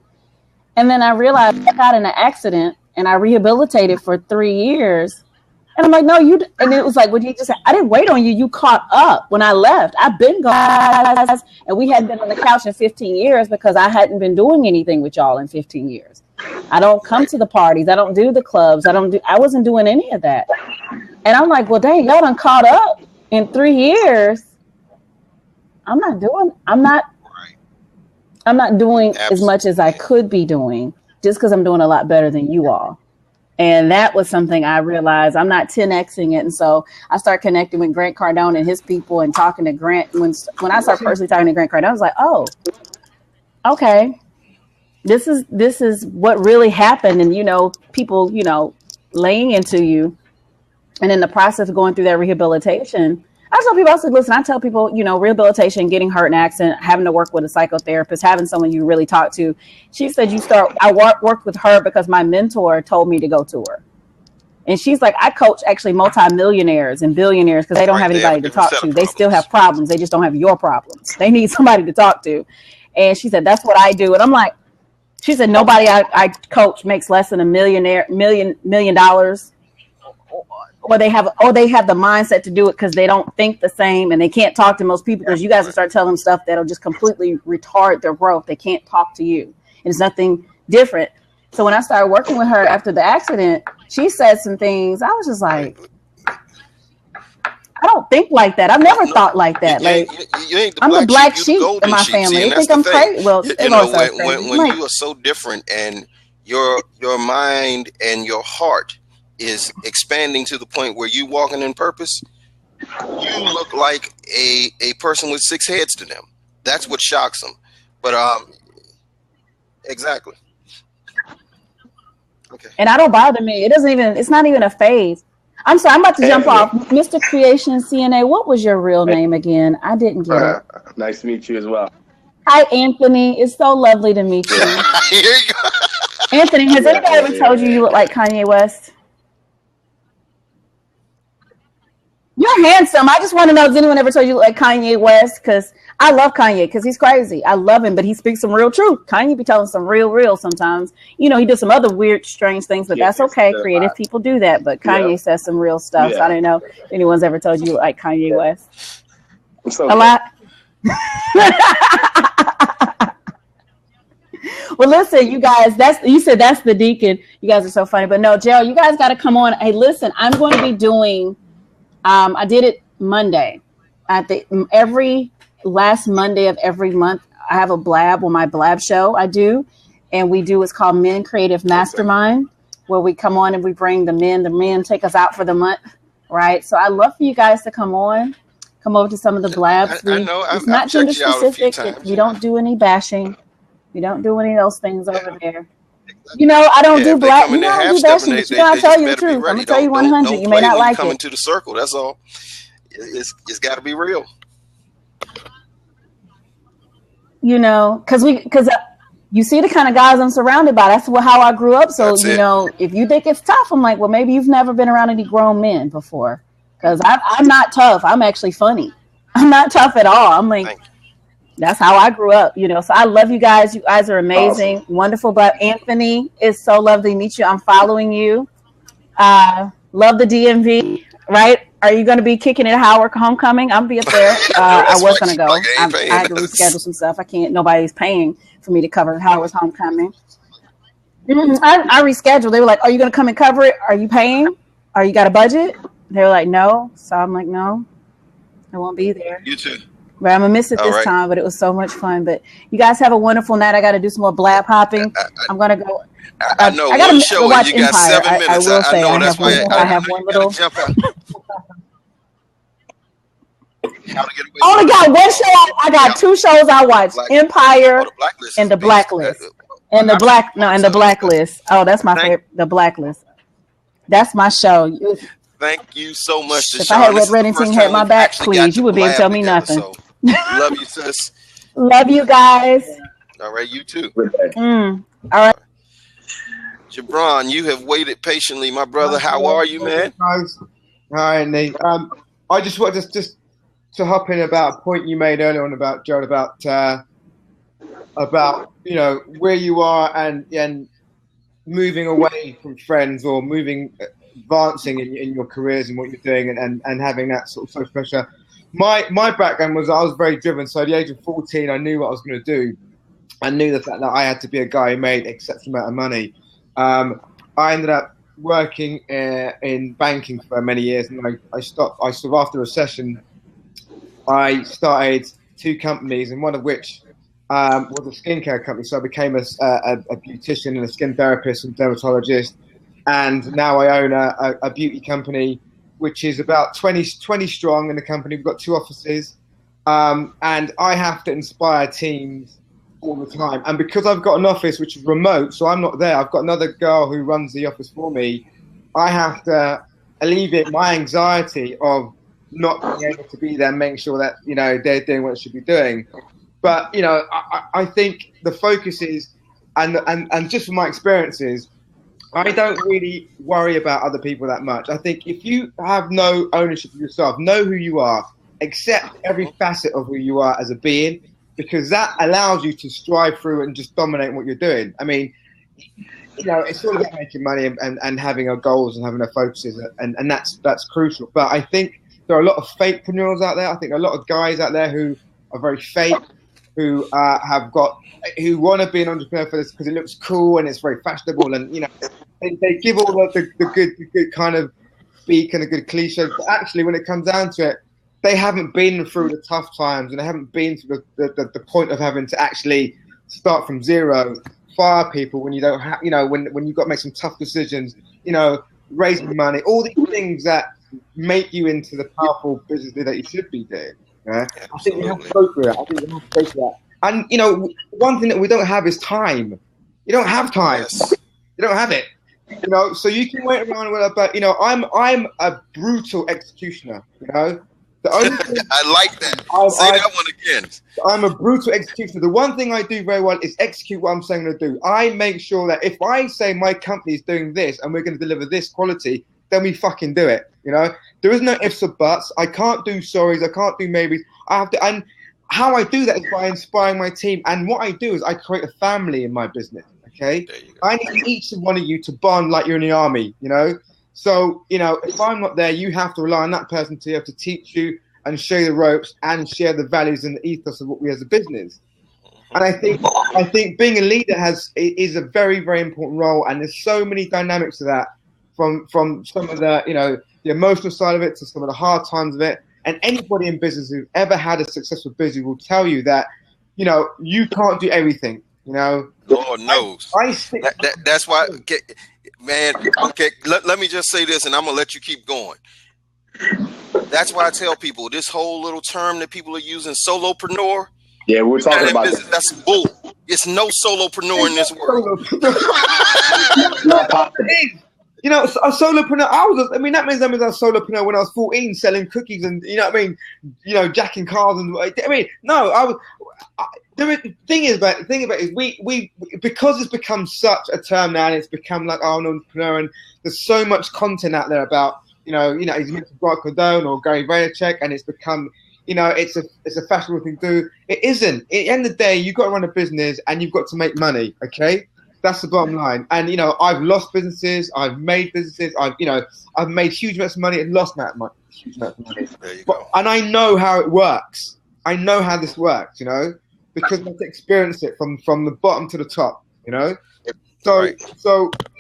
S3: And then I realized I got in an accident and I rehabilitated for 3 years. And I'm like, no, you. And it was like, what you just said? I didn't wait on you. You caught up when I left. I've been gone. And we hadn't been on the couch in 15 years because I hadn't been doing anything with y'all in 15 years. I don't come to the parties. I don't do the clubs. I wasn't doing any of that. And I'm like, well, dang, y'all done caught up in 3 years. I'm not doing Absolutely. As much as I could be doing just because I'm doing a lot better than you all. And that was something I realized I'm not 10Xing it. And so I start connecting with Grant Cardone and his people and talking to Grant. When I started personally talking to Grant Cardone, I was like, oh, okay. This is what really happened. And, people, laying into you. And in the process of going through that rehabilitation, I tell people, rehabilitation, getting hurt in an accident, having to work with a psychotherapist, having someone you really talk to. She said, I worked with her because my mentor told me to go to her. And she's like, I coach actually multimillionaires and billionaires because they don't have anybody to talk to. They still have problems. They just don't have your problems. They need somebody to talk to. And she said, that's what I do. And I'm like, she said, nobody I coach makes less than $1 million. Or they have the mindset to do it because they don't think the same and they can't talk to most people because you guys will start telling them stuff that'll just completely retard their growth. They can't talk to you. And it's nothing different. So when I started working with her after the accident, she said some things. I was just like, I don't think like that. I've never thought like that. I'm the black sheep in my family. They think I'm crazy. Well,
S5: when you are so different and your mind and your heart is expanding to the point where you walking in purpose, you look like a person with 6 heads to them. That's what shocks them. But exactly. Okay.
S3: And I don't bother me. It's not even a phase. I'm sorry, I'm about to jump off. Mr. Creation CNA, what was your real name again? I didn't get it.
S2: Nice to meet you as well.
S3: Hi, Anthony. It's so lovely to meet you.
S5: Here you go.
S3: Anthony, has anybody ever told you look like Kanye West? You're handsome. I just want to know, has anyone ever told you like Kanye West? Because I love Kanye because he's crazy. I love him, but he speaks some real truth. Kanye be telling some real sometimes. You know, he does some other weird, strange things, but that's okay. Creative people do that. But Kanye says some real stuff. So I don't know if anyone's ever told you like Kanye West. A lot. Well, listen, you guys, you said that's the deacon. You guys are so funny. But no, Gerald, you guys got to come on. Hey, listen, I'm going to be doing, I did it Monday. Every last Monday of every month, I have a blab on my blab show I do. And we do what's called Men Creative Mastermind, where we come on and we bring the men take us out for the month, right? So I'd love for you guys to come on. Come over to some of the blabs.
S5: I know.
S3: It's not gender specific. We don't do any bashing. We don't do any of those things over there. You know, I don't do black. You know, I don't do bashing. But you know, I'll tell you the truth. I'm gonna tell you 100. You may not like it.
S5: Coming to the circle. That's all. It's got to be real.
S3: You know, because you see the kind of guys I'm surrounded by. That's how I grew up. So you know, if you think it's tough, I'm like, well, maybe you've never been around any grown men before. Because I'm not tough. I'm actually funny. I'm not tough at all. I'm like. That's how I grew up, you know. So I love you guys. You guys are amazing, wonderful. But Anthony, it's so lovely to meet you. I'm following you. Love the DMV, right? Are you going to be kicking it at Howard Homecoming? I'm be up there. I was going to go. I had to reschedule some stuff. I can't. Nobody's paying for me to cover Howard's Homecoming. I rescheduled. They were like, "Are you going to come and cover it? Are you paying? Are you got a budget?" They were like, "No." So I'm like, "No, I won't be there."
S5: You too.
S3: But I'm gonna miss it this time. But it was so much fun. But you guys have a wonderful night. I got to do some more blab hopping. I'm gonna go.
S5: I know one show and you got
S3: Empire.
S5: 7 minutes.
S3: I will say
S5: I know that's why
S3: I have one little.
S5: Jump out.
S3: I only got one show. I got 2 shows I watched: Empire and The Blacklist. And the Blacklist. Oh, that's my favorite. The Blacklist. That's my show.
S5: Thank you so much.
S3: If I had Red Reddington had my back, please, you would be able to tell me nothing.
S5: So. Love you, sis.
S3: Love you guys.
S5: All right, you too.
S3: All right.
S5: Jabron, you have waited patiently, my brother. How are you, man?
S6: Hi, Nate. I just wanted just to hop in about a point you made earlier on about Joel about you know where you are and moving away from friends or advancing in your careers and what you're doing and having that sort of social pressure. My background was I was very driven. So at the age of 14, I knew what I was going to do. I knew the fact that I had to be a guy who made an exceptional amount of money. I ended up working in banking for many years, and I stopped. I sort of after a recession, I started 2 companies, and one of which was a skincare company. So I became a beautician and a skin therapist and dermatologist, and now I own a beauty company, which is about 20 strong in the company. We've got 2 offices, and I have to inspire teams all the time. And because I've got an office which is remote, so I'm not there, I've got another girl who runs the office for me. I have to alleviate my anxiety of not being able to be there, making sure that, you know, they're doing what they should be doing. But, you know, I think the focus is, and just from my experiences, I don't really worry about other people that much. I think if you have no ownership of yourself, know who you are, accept every facet of who you are as a being, because that allows you to strive through and just dominate what you're doing. I mean, you know, it's all about making money and having our goals and having our focuses, and that's crucial. But I think there are a lot of fakepreneurs out there. I think there are a lot of guys out there who are very fake, who who want to be an entrepreneur for this because it looks cool and it's very fashionable, and you know, they give all the good kind of speak and a good cliche. But actually, when it comes down to it, they haven't been through the tough times, and they haven't been to the point of having to actually start from zero, fire people when you don't have, you know, when you've got to make some tough decisions, you know, raising money, all these things that make you into the powerful business that you should be doing. Yeah? I think you have to go through it. I think you have to go through that. And, you know, one thing that we don't have is time. You don't have time.
S5: Yes.
S6: You don't have it. You know, so you can wait around with it, but, you know, I'm a brutal executioner, you know. The only thing,
S5: I like that. Say that one again.
S6: I'm a brutal executioner. The one thing I do very well is execute what I'm saying to do. I make sure that if I say my company is doing this and we're going to deliver this quality, then we fucking do it. You know, there is no ifs or buts. I can't do sorries. I can't do maybes. I have to. And how I do that is by inspiring my team. And what I do is I create a family in my business. Okay, I need each one of you to bond like you're in the army. You know, so you know if I'm not there, you have to rely on that person to be able to teach you and show you the ropes and share the values and the ethos of what we as a business. And I think being a leader is a very, very important role. And there's so many dynamics to that, from some of the, you know, the emotional side of it to some of the hard times of it. And anybody in business who's ever had a successful business will tell you that, you know, you can't do everything. You know,
S5: Lord knows. That's why, man. Okay, let me just say this, and I'm gonna let you keep going. That's why I tell people this whole little term that people are using, solopreneur.
S2: Yeah, we're talking about
S5: business. That's bull. It's no solopreneur in this world.
S6: You know, a solopreneur. That means I was a solopreneur when I was 14, selling cookies and you know what I mean. You know, jacking cars and I mean, no, the thing about it is we because it's become such a term now, and it's become like an entrepreneur, and there's so much content out there about. You know, he's meant to Grant Cardone or Gary Vaynerchuk, and it's become, you know, it's a fashionable thing to do. It isn't. At the end of the day, you've got to run a business and you've got to make money. Okay, that's the bottom line. And you know, I've lost businesses, I've made businesses, I've made huge amounts of money and lost huge amounts of money. And I know how it works. I know how this works. You know, because I've experienced it from the bottom to the top. You know. So you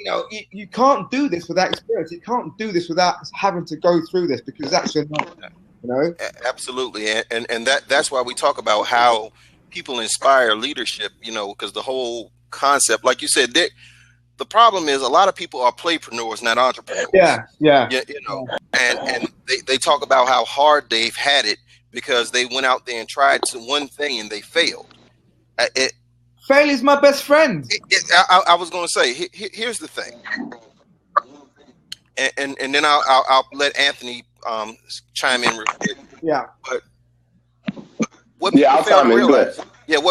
S6: know, you can't do this without experience. You can't do this without having to go through this because that's your knowledge, you know.
S5: Absolutely, and that's why we talk about how people inspire leadership. You know, because the whole concept, like you said, the problem is a lot of people are playpreneurs, not entrepreneurs.
S6: Yeah.
S5: You know, and they talk about how hard they've had it because they went out there and tried one thing and they failed.
S6: Failure is my best friend.
S5: I was going to say, here's the thing, and then I'll let Anthony chime in real quick.
S6: Yeah.
S5: But what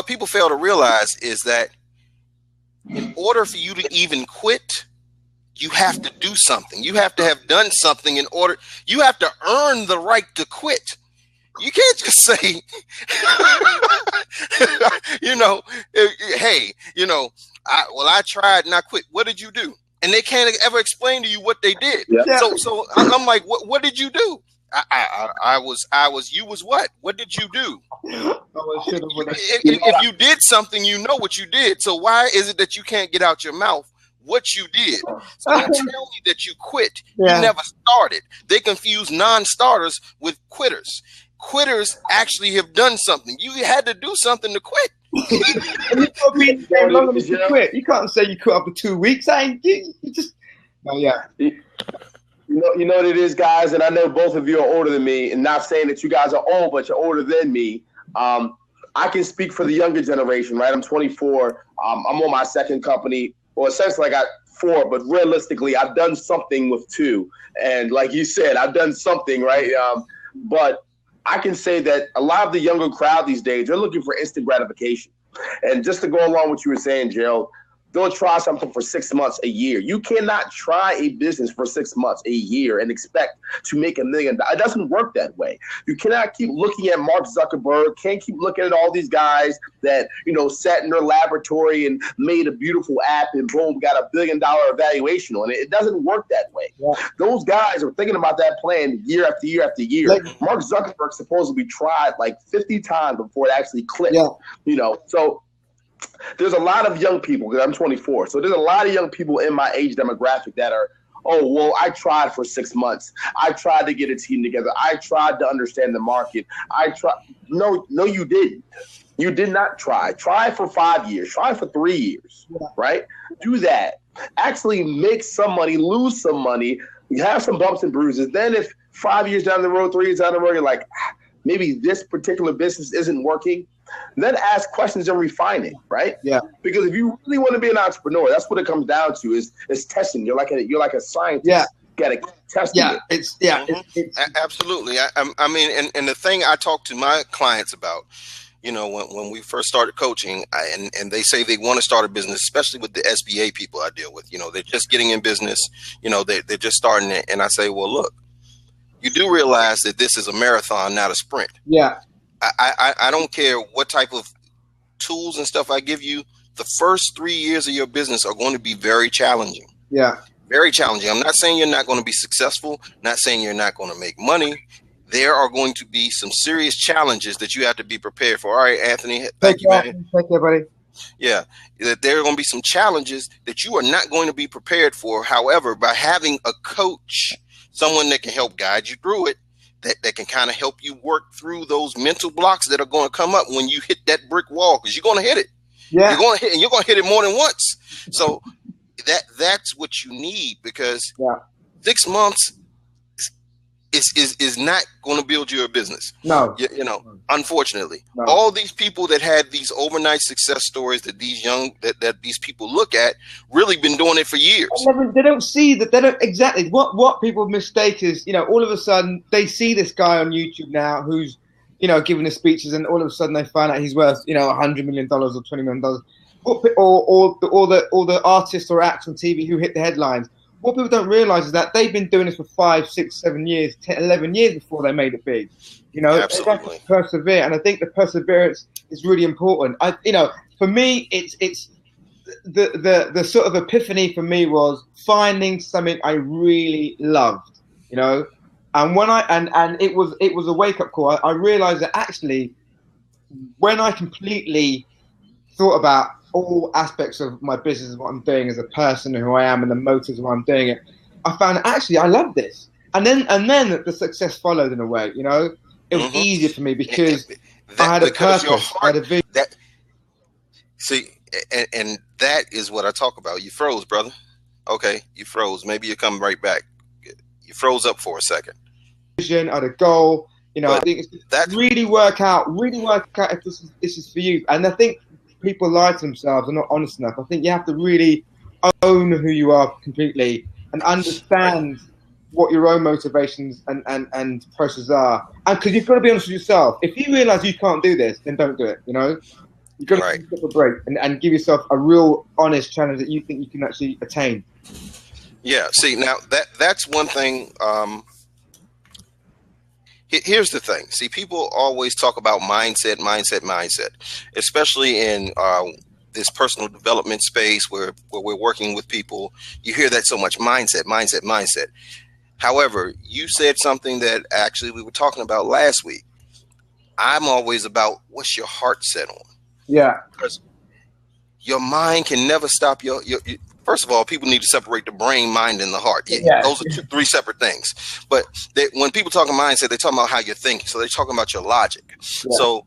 S5: people fail to realize is that in order for you to even quit, you have to do something. You have to have done something in order. You have to earn the right to quit. You can't just say, you know, hey, you know, I tried and I quit. What did you do? And they can't ever explain to you what they did. Yeah. So I'm like, what did you do? You was what? What did you do? If you did something, you know what you did. So why is it that you can't get out your mouth what you did? So don't tell me that you quit. Yeah. You never started. They confuse non-starters with quitters. Quitters actually have done something. You had to do something to quit.
S6: You can't say you quit after 2 weeks. You just, oh yeah.
S2: You know what it is, guys, and I know both of you are older than me, and not saying that you guys are old, but you're older than me. I can speak for the younger generation, right? I'm 24. I'm on my second company. Well, essentially I got 4, but realistically, I've done something with 2. And like you said, I've done something, right? But I can say that a lot of the younger crowd these days, they're looking for instant gratification. And just to go along with what you were saying, Gerald, they'll try something for 6 months, a year. You cannot try a business for 6 months, a year, and expect to make $1 million. It doesn't work that way. You cannot keep looking at Mark Zuckerberg, can't keep looking at all these guys that, you know, sat in their laboratory and made a beautiful app and boom, got $1 billion evaluation on it. It doesn't work that way. Yeah. Those guys are thinking about that plan year after year after year. Like, Mark Zuckerberg supposedly tried like 50 times before it actually clicked, you know, so there's a lot of young people, because I'm 24, so there's a lot of young people in my age demographic that are, oh, well, I tried for 6 months. I tried to get a team together. I tried to understand the market. No, you didn't. You did not try. Try for 5 years. Try for 3 years, right? Do that. Actually make some money, lose some money, have some bumps and bruises. Then if 5 years down the road, 3 years down the road, you're like, maybe this particular business isn't working, then ask questions and refine it, right? Yeah. Because if you really want to be an entrepreneur, that's what it comes down to is testing. You're like a scientist. Yeah. Got to test it.
S5: It's absolutely. I mean, and the thing I talk to my clients about you know, when we first started coaching, and they say they want to start a business, especially with the SBA people I deal with, you know, they're just getting in business, you know, they're just starting it. And I say, well, look, you do realize that this is a marathon, not a sprint.
S6: Yeah.
S5: I don't care what type of tools and stuff I give you. The first 3 years of your business are going to be very challenging.
S6: Yeah.
S5: Very challenging. I'm not saying you're not going to be successful, not saying you're not going to make money. There are going to be some serious challenges that you have to be prepared for. All right, Anthony, thank you, man.
S6: Thank you, buddy.
S5: Yeah, that there are going to be some challenges that you are not going to be prepared for. However, by having a coach, someone that can help guide you through it, that can kind of help you work through those mental blocks that are going to come up when you hit that brick wall, because you're going to hit it.
S6: Yeah.
S5: You're going to hit, and you're going to hit it more than once. So that's what you need, because 6 months is not going to build you a business.
S6: No.
S5: You know, unfortunately.
S6: No.
S5: All these people that had these overnight success stories that these that these people look at really been doing it for years.
S6: They don't see that. They don't exactly what people mistake is, you know, all of a sudden they see this guy on YouTube now who's, you know, giving the speeches, and all of a sudden they find out he's worth, you know, $100 million or $20 million, or the artists or acts on TV who hit the headlines. What people don't realize is that they've been doing this for 5, 6, 7 years, 10, 11 years before they made it big. You know, they have to persevere, and I think the perseverance is really important. You know, for me, it's the sort of epiphany for me was finding something I really loved. You know, and when it was a wake up call. I realized that actually, when I completely thought about all aspects of my business, what I'm doing as a person, who I am, and the motives of why I'm doing it, I found actually I love this. And then the success followed in a way. You know, it was easier for me because I had a purpose, I had a vision.
S5: And that is what I talk about. You froze, brother. Okay, you froze. Maybe you come right back. You froze up for a second.
S6: Vision, I had a goal. You know, but I think it's really work out if this is for you. And I think people lie to themselves and not honest enough. I think you have to really own who you are completely and understand what your own motivations and processes are. And because you've got to be honest with yourself. If you realize you can't do this, then don't do it. You know, you've got to take a break and give yourself a real honest challenge that you think you can actually attain.
S5: Yeah. See, now that's one thing. Here's the thing. See, people always talk about mindset, especially in this personal development space where we're working with people. You hear that so much, mindset. However, you said something that actually we were talking about last week. I'm always about what's your heart set on.
S6: Yeah.
S5: Because your mind can never stop your first of all, people need to separate the brain, mind, and the heart. Yeah. Those are 3 separate things. But when people talk mindset, they're talking about how you're thinking. So they're talking about your logic. Yeah. So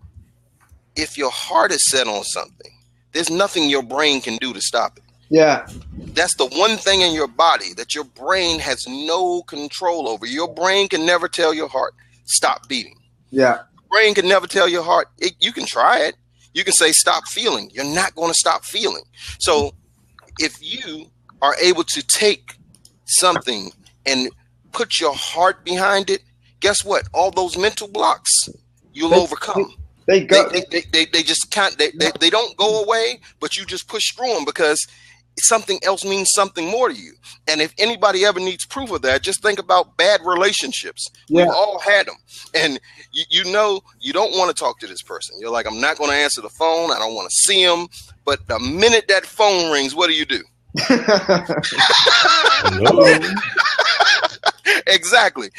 S5: if your heart is set on something, there's nothing your brain can do to stop it.
S6: Yeah.
S5: That's the one thing in your body that your brain has no control over. Your brain can never tell your heart, stop beating.
S6: Yeah.
S5: Your brain can never tell your heart. You can try it. You can say, stop feeling. You're not going to stop feeling. So if you are able to take something and put your heart behind it, guess what? All those mental blocks you'll overcome. They just can't. They don't go away, but you just push through them because something else means something more to you. And if anybody ever needs proof of that, just think about bad relationships. Yeah. We've all had them, and you know you don't want to talk to this person. You're like, I'm not going to answer the phone. I don't want to see him. But the minute that phone rings, what do you do? Exactly.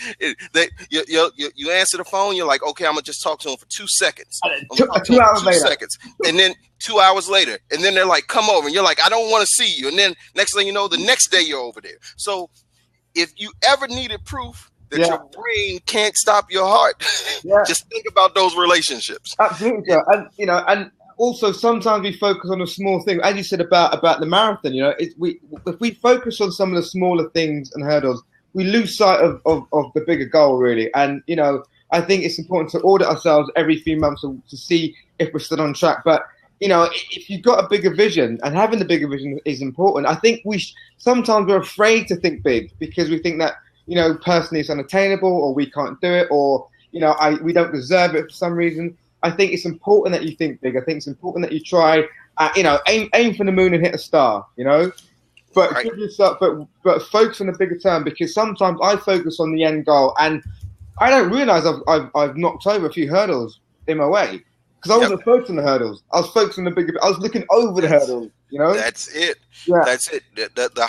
S5: You answer the phone. You're like, okay, I'm gonna just talk to him for 2 seconds.
S6: 2 hours later.
S5: Seconds, and then 2 hours later, and then they're like, come over, and you're like, I don't want to see you. And then next thing you know, the next day you're over there. So if you ever needed proof that your brain can't stop your heart, just think about those relationships.
S6: Absolutely, and you know, and also sometimes we focus on a small thing, as you said about the marathon. You know, if we focus on some of the smaller things and hurdles, we lose sight of the bigger goal, really. And you know, I think it's important to audit ourselves every few months to see if we're still on track. But you know, if you've got a bigger vision, and having the bigger vision is important. I think sometimes we're afraid to think big because we think that, you know, personally it's unattainable, or we can't do it, or you know, we don't deserve it for some reason. I think it's important that you think big. I think it's important that you try, aim for the moon and hit a star, but
S5: Right.
S6: give yourself, but focus on the bigger term, because sometimes I focus on the end goal and I don't realize I've knocked over a few hurdles in my way because I wasn't focused on the hurdles. I was focused on the bigger. I was looking over the hurdles.
S5: That's it.
S6: Yeah.
S5: That's it. The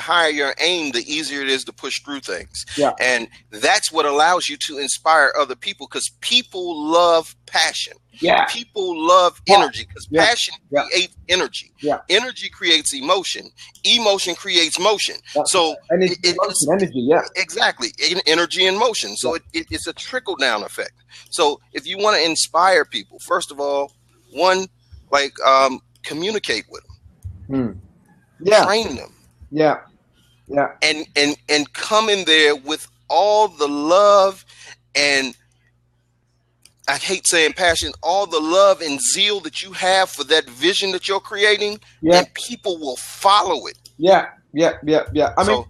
S5: higher your aim, the easier it is to push through things.
S6: Yeah.
S5: And that's what allows you to inspire other people, because people love passion.
S6: Yeah.
S5: People love energy, because passion creates energy.
S6: Yeah.
S5: Energy creates emotion. Emotion creates motion. So
S6: energy. Yeah.
S5: Exactly. Energy and motion. So it's a trickle down effect. So if you want to inspire people, first of all, communicate with them. Train them.
S6: Yeah.
S5: And come in there with all the love and, I hate saying passion, all the love and zeal that you have for that vision that you're creating, and people will follow it.
S6: Yeah. I mean,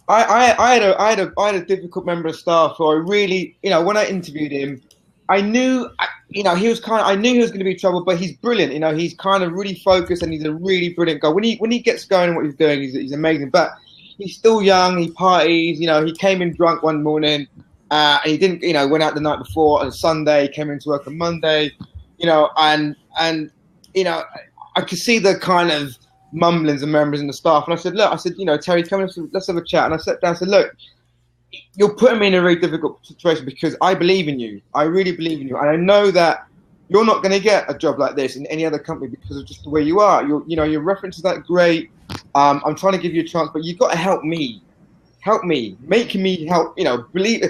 S6: I had a difficult member of staff who I really, when I interviewed him, I knew, he was I knew he was going to be trouble, but he's brilliant. He's kind of really focused, and he's a really brilliant guy. When he gets going and what he's doing, he's amazing. But he's still young. He parties. He came in drunk one morning. And he didn't, went out the night before on Sunday, came into work on Monday, and I could see the kind of mumblings of members in the staff. And I said, look, Terry, come in, let's have a chat. And I sat down and said, look, you're putting me in a really difficult situation because I believe in you. I really believe in you. And I know that you're not going to get a job like this in any other company because of just the way you are. Your references are great. I'm trying to give you a chance, but you've got to help me. Help me, make me help, believe,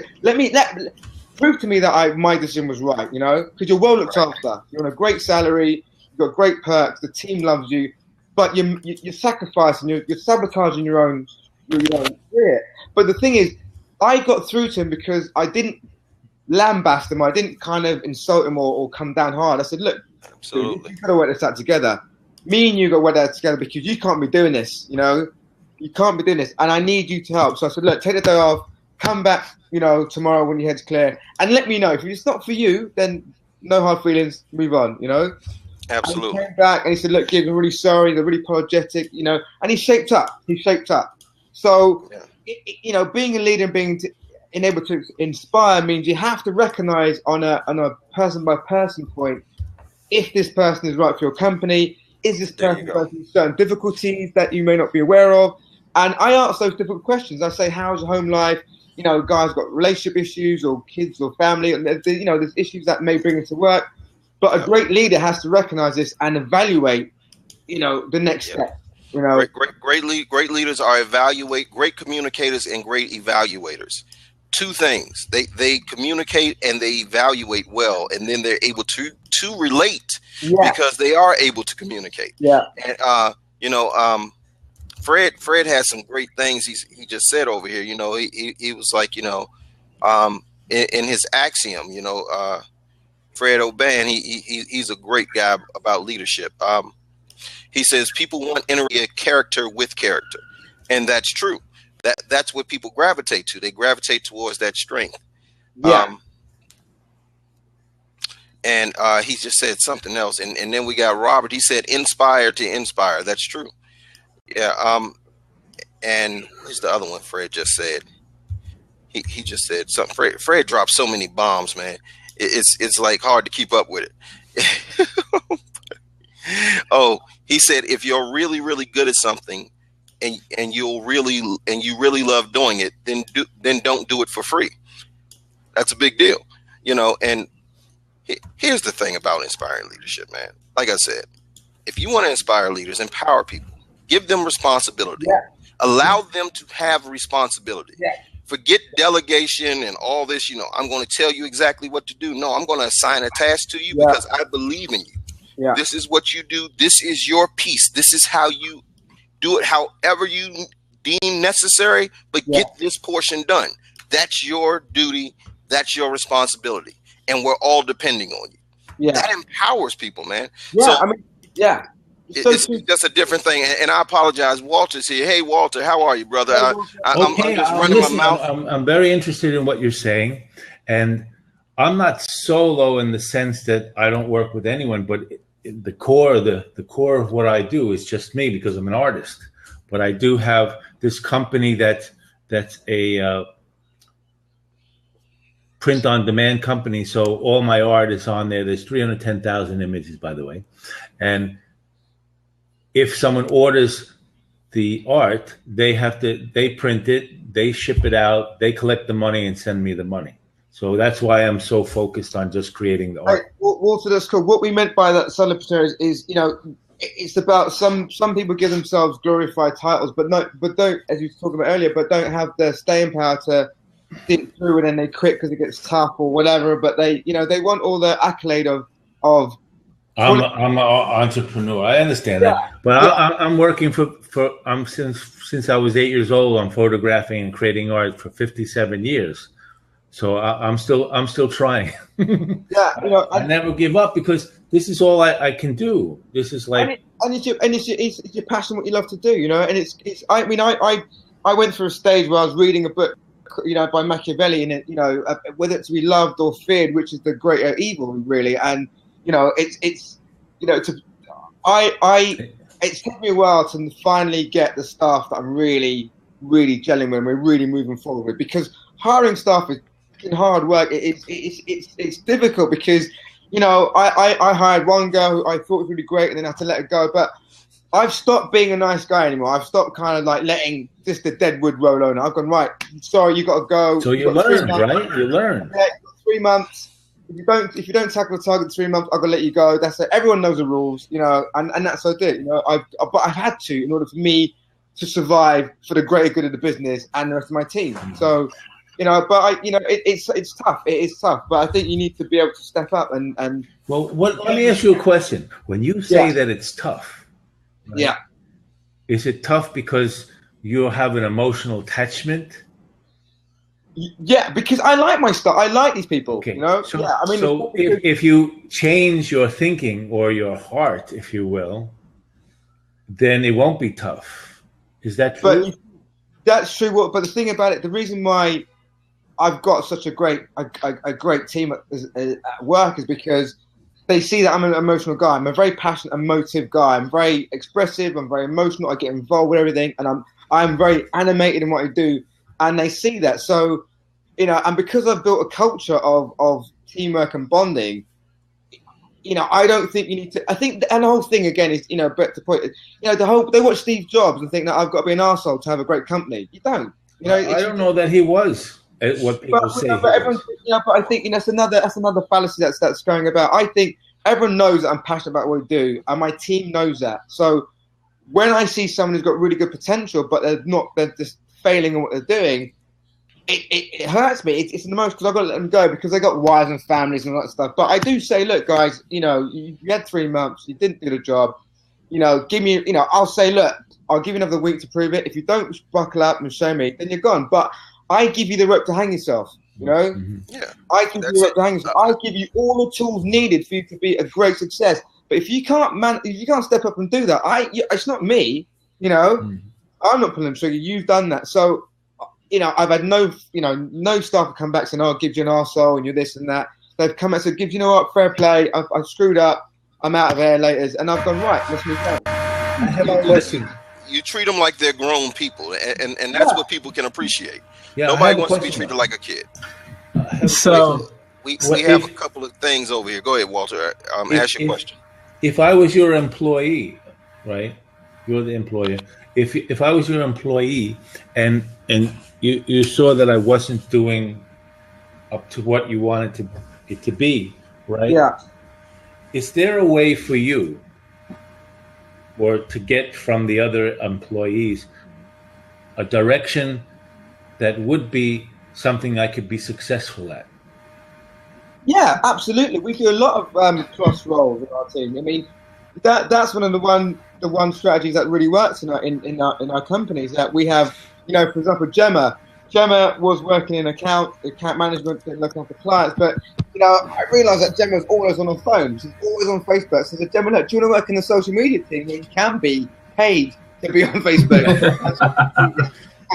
S6: prove to me that my decision was right, because you're well looked after. You're on a great salary, you've got great perks, the team loves you, but you're sacrificing, you're sabotaging your own career. But the thing is, I got through to him because I didn't lambast him, I didn't kind of insult him or come down hard. I said, look,
S5: absolutely,
S6: you've got to work this out together. Me and you got to work that together because you can't be doing this, You can't be doing this, and I need you to help. So I said, look, take the day off, come back, tomorrow when your head's clear, and let me know. If it's not for you, then no hard feelings, move on,
S5: Absolutely.
S6: And he came back and he said, look, Gibbs, I'm really sorry. They're really apologetic, and he shaped up. So, being a leader and being able to inspire means you have to recognize on a person by person point if this person is right for your company. Is this person facing certain difficulties that you may not be aware of? And I ask those difficult questions. I say, how's your home life? Guys got relationship issues or kids or family. And there's issues that may bring us to work. But a great leader has to recognize this and evaluate, the next step.
S5: Great leaders are great communicators and great evaluators. Two things: they communicate and they evaluate well, and then they're able to relate because they are able to communicate.
S6: Yeah.
S5: And Fred has some great things he just said over here. He was like, in his axiom, Fred O'Ban, he's a great guy about leadership. He says people want a character with character, and that's true. That's what people gravitate to. They gravitate towards that strength.
S6: Yeah.
S5: And he just said something else. And then we got Robert. He said, inspire to inspire. That's true. Yeah. And where's the other one Fred just said? He just said something. Fred dropped so many bombs, man. It's like hard to keep up with it. Oh, he said, if you're really, really good at something, and you really love doing it, then don't do it for free. That's a big deal, and here's the thing about inspiring leadership, man. Like I said, if you want to inspire leaders, empower people, give them responsibility, allow them to have responsibility. Forget delegation and all this, I'm going to tell you exactly what to do. No, I'm going to assign a task to you because I believe in you. This is what you do. This is your piece. This is how you do it however you deem necessary, but get this portion done. That's your duty. That's your responsibility. And we're all depending on you. That empowers people, man. It's just a different thing. And I apologize. Walter's here. Hey, Walter, how are you, brother? I'm just running my mouth.
S7: I'm very interested in what you're saying. And I'm not solo in the sense that I don't work with anyone, but the core of what I do is just me because I'm an artist. But I do have this company that's a print-on-demand company, so all my art is on there. There's 310,000 images, by the way. And if someone orders the art, they print it, they ship it out, they collect the money and send me the money. So that's why I'm so focused on just creating the art.
S6: Walter, that's cool. What we meant by that solopreneur is, it's about some people give themselves glorified titles, but don't, as you were talking about earlier, but don't have the staying power to think through, and then they quit because it gets tough or whatever. But they want all the accolade of.
S7: I'm an entrepreneur. I understand that, but I'm working since I was 8 years old. I'm photographing and creating art for 57 years. So I'm still trying. I never give up because this is all I can do. This is like,
S6: and it's your passion, what you love to do, And it's. I mean, I went through a stage where I was reading a book, by Machiavelli, and it, whether it's to be loved or feared, which is the greater evil, really. And it's taken me a while to finally get the staff that I'm really, really gelling with, and we're really moving forward with, because hiring staff is hard work. It's difficult because I hired one girl who I thought was really great, and then I had to let her go. But I've stopped being a nice guy anymore. I've stopped kind of like letting just the dead wood roll on. I've gone, right, sorry, you got to go.
S7: So you learn, right? You learn.
S6: Yeah, 3 months. If you don't tackle the target in 3 months, I'm gonna let you go. That's it. Everyone knows the rules, and that's what I did. But I've had to in order for me to survive for the greater good of the business and the rest of my team. So. It's tough. It is tough, but I think you need to be able to step up and.
S7: Well, let me ask you a question. When you say that it's tough, right? Is it tough because you have an emotional attachment?
S6: Yeah, because I like my stuff. I like these people.
S7: Okay.
S6: So
S7: if you change your thinking or your heart, if you will, then it won't be tough. Is that true?
S6: But that's true. But the thing about it, the reason why I've got such a great team at work is because they see that I'm an emotional guy. I'm a very passionate, emotive guy. I'm very expressive. I'm very emotional. I get involved with everything, and I'm very animated in what I do. And they see that. So, and because I've built a culture of teamwork and bonding, I don't think you need to. I think, and the whole thing again is, but to point, they watch Steve Jobs and think that I've got to be an arsehole to have a great company. You don't.
S7: I don't know that he was. What people say.
S6: But everyone, but I think that's another fallacy that's going about. I think everyone knows that I'm passionate about what I do, and my team knows that. So when I see someone who's got really good potential, but they're just failing at what they're doing, it hurts me. It's the most, because I've got to let them go because they got wives and families and all that stuff. But I do say, look, guys, you had 3 months, you didn't do the job. Give me, I'll say, look, I'll give you another week to prove it. If you don't buckle up and show me, then you're gone. But I give you the rope to hang yourself,
S7: Mm-hmm.
S2: Yeah.
S6: I give you the rope to hang yourself. I give you all the tools needed for you to be a great success. But if you can't step up and do that, it's not me, I'm not pulling the trigger. You've done that. So, I've had no staff have come back saying, "Oh, gives you an arsehole and you're this and that." They've come back and said, "Gives, what, fair play. I've screwed up. I'm out of here later." And I've gone, right, let's move on.
S7: I have a question.
S5: You treat them like they're grown people, and that's what people can appreciate.
S7: Yeah,
S5: nobody wants to be treated like a kid.
S8: So
S5: we have a couple of things over here. Go ahead, Walter. Ask your question.
S7: If I was your employee, right? You're the employer. If I was your employee and you saw that I wasn't doing up to what you wanted it to be, right?
S6: Yeah.
S7: Is there a way for you, or to get from the other employees, a direction that would be something I could be successful at?
S6: Yeah, absolutely. We do a lot of cross roles in our team. I mean, that's one of the one strategies that really works in our companies. That we have, for example, Gemma was working in account management, looking after clients. But I realised that Gemma was always on her phone. She's always on Facebook. So I said, Gemma, look, do you want to work in the social media team where you can be paid to be on Facebook?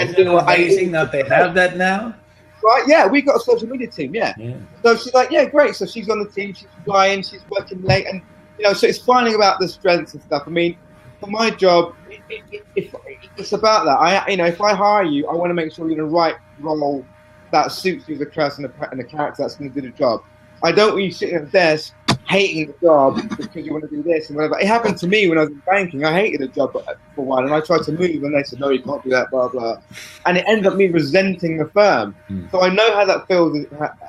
S7: Isn't it amazing that they have that now?
S6: right? Yeah, we got a social media team. Yeah. So she's like, yeah, great. So she's on the team. She's flying. She's working late, and so it's finding about the strengths and stuff. I mean, for my job, it's about that. If I hire you, I want to make sure you're in the right role that suits you, the class and the character that's going to do the job. I don't want you sitting at the desk hating the job because you want to do this and whatever. It happened to me when I was in banking. I hated the job for a while, and I tried to move, and they said, no, you can't do that, blah, blah. And it ended up me resenting the firm. So I know how that feels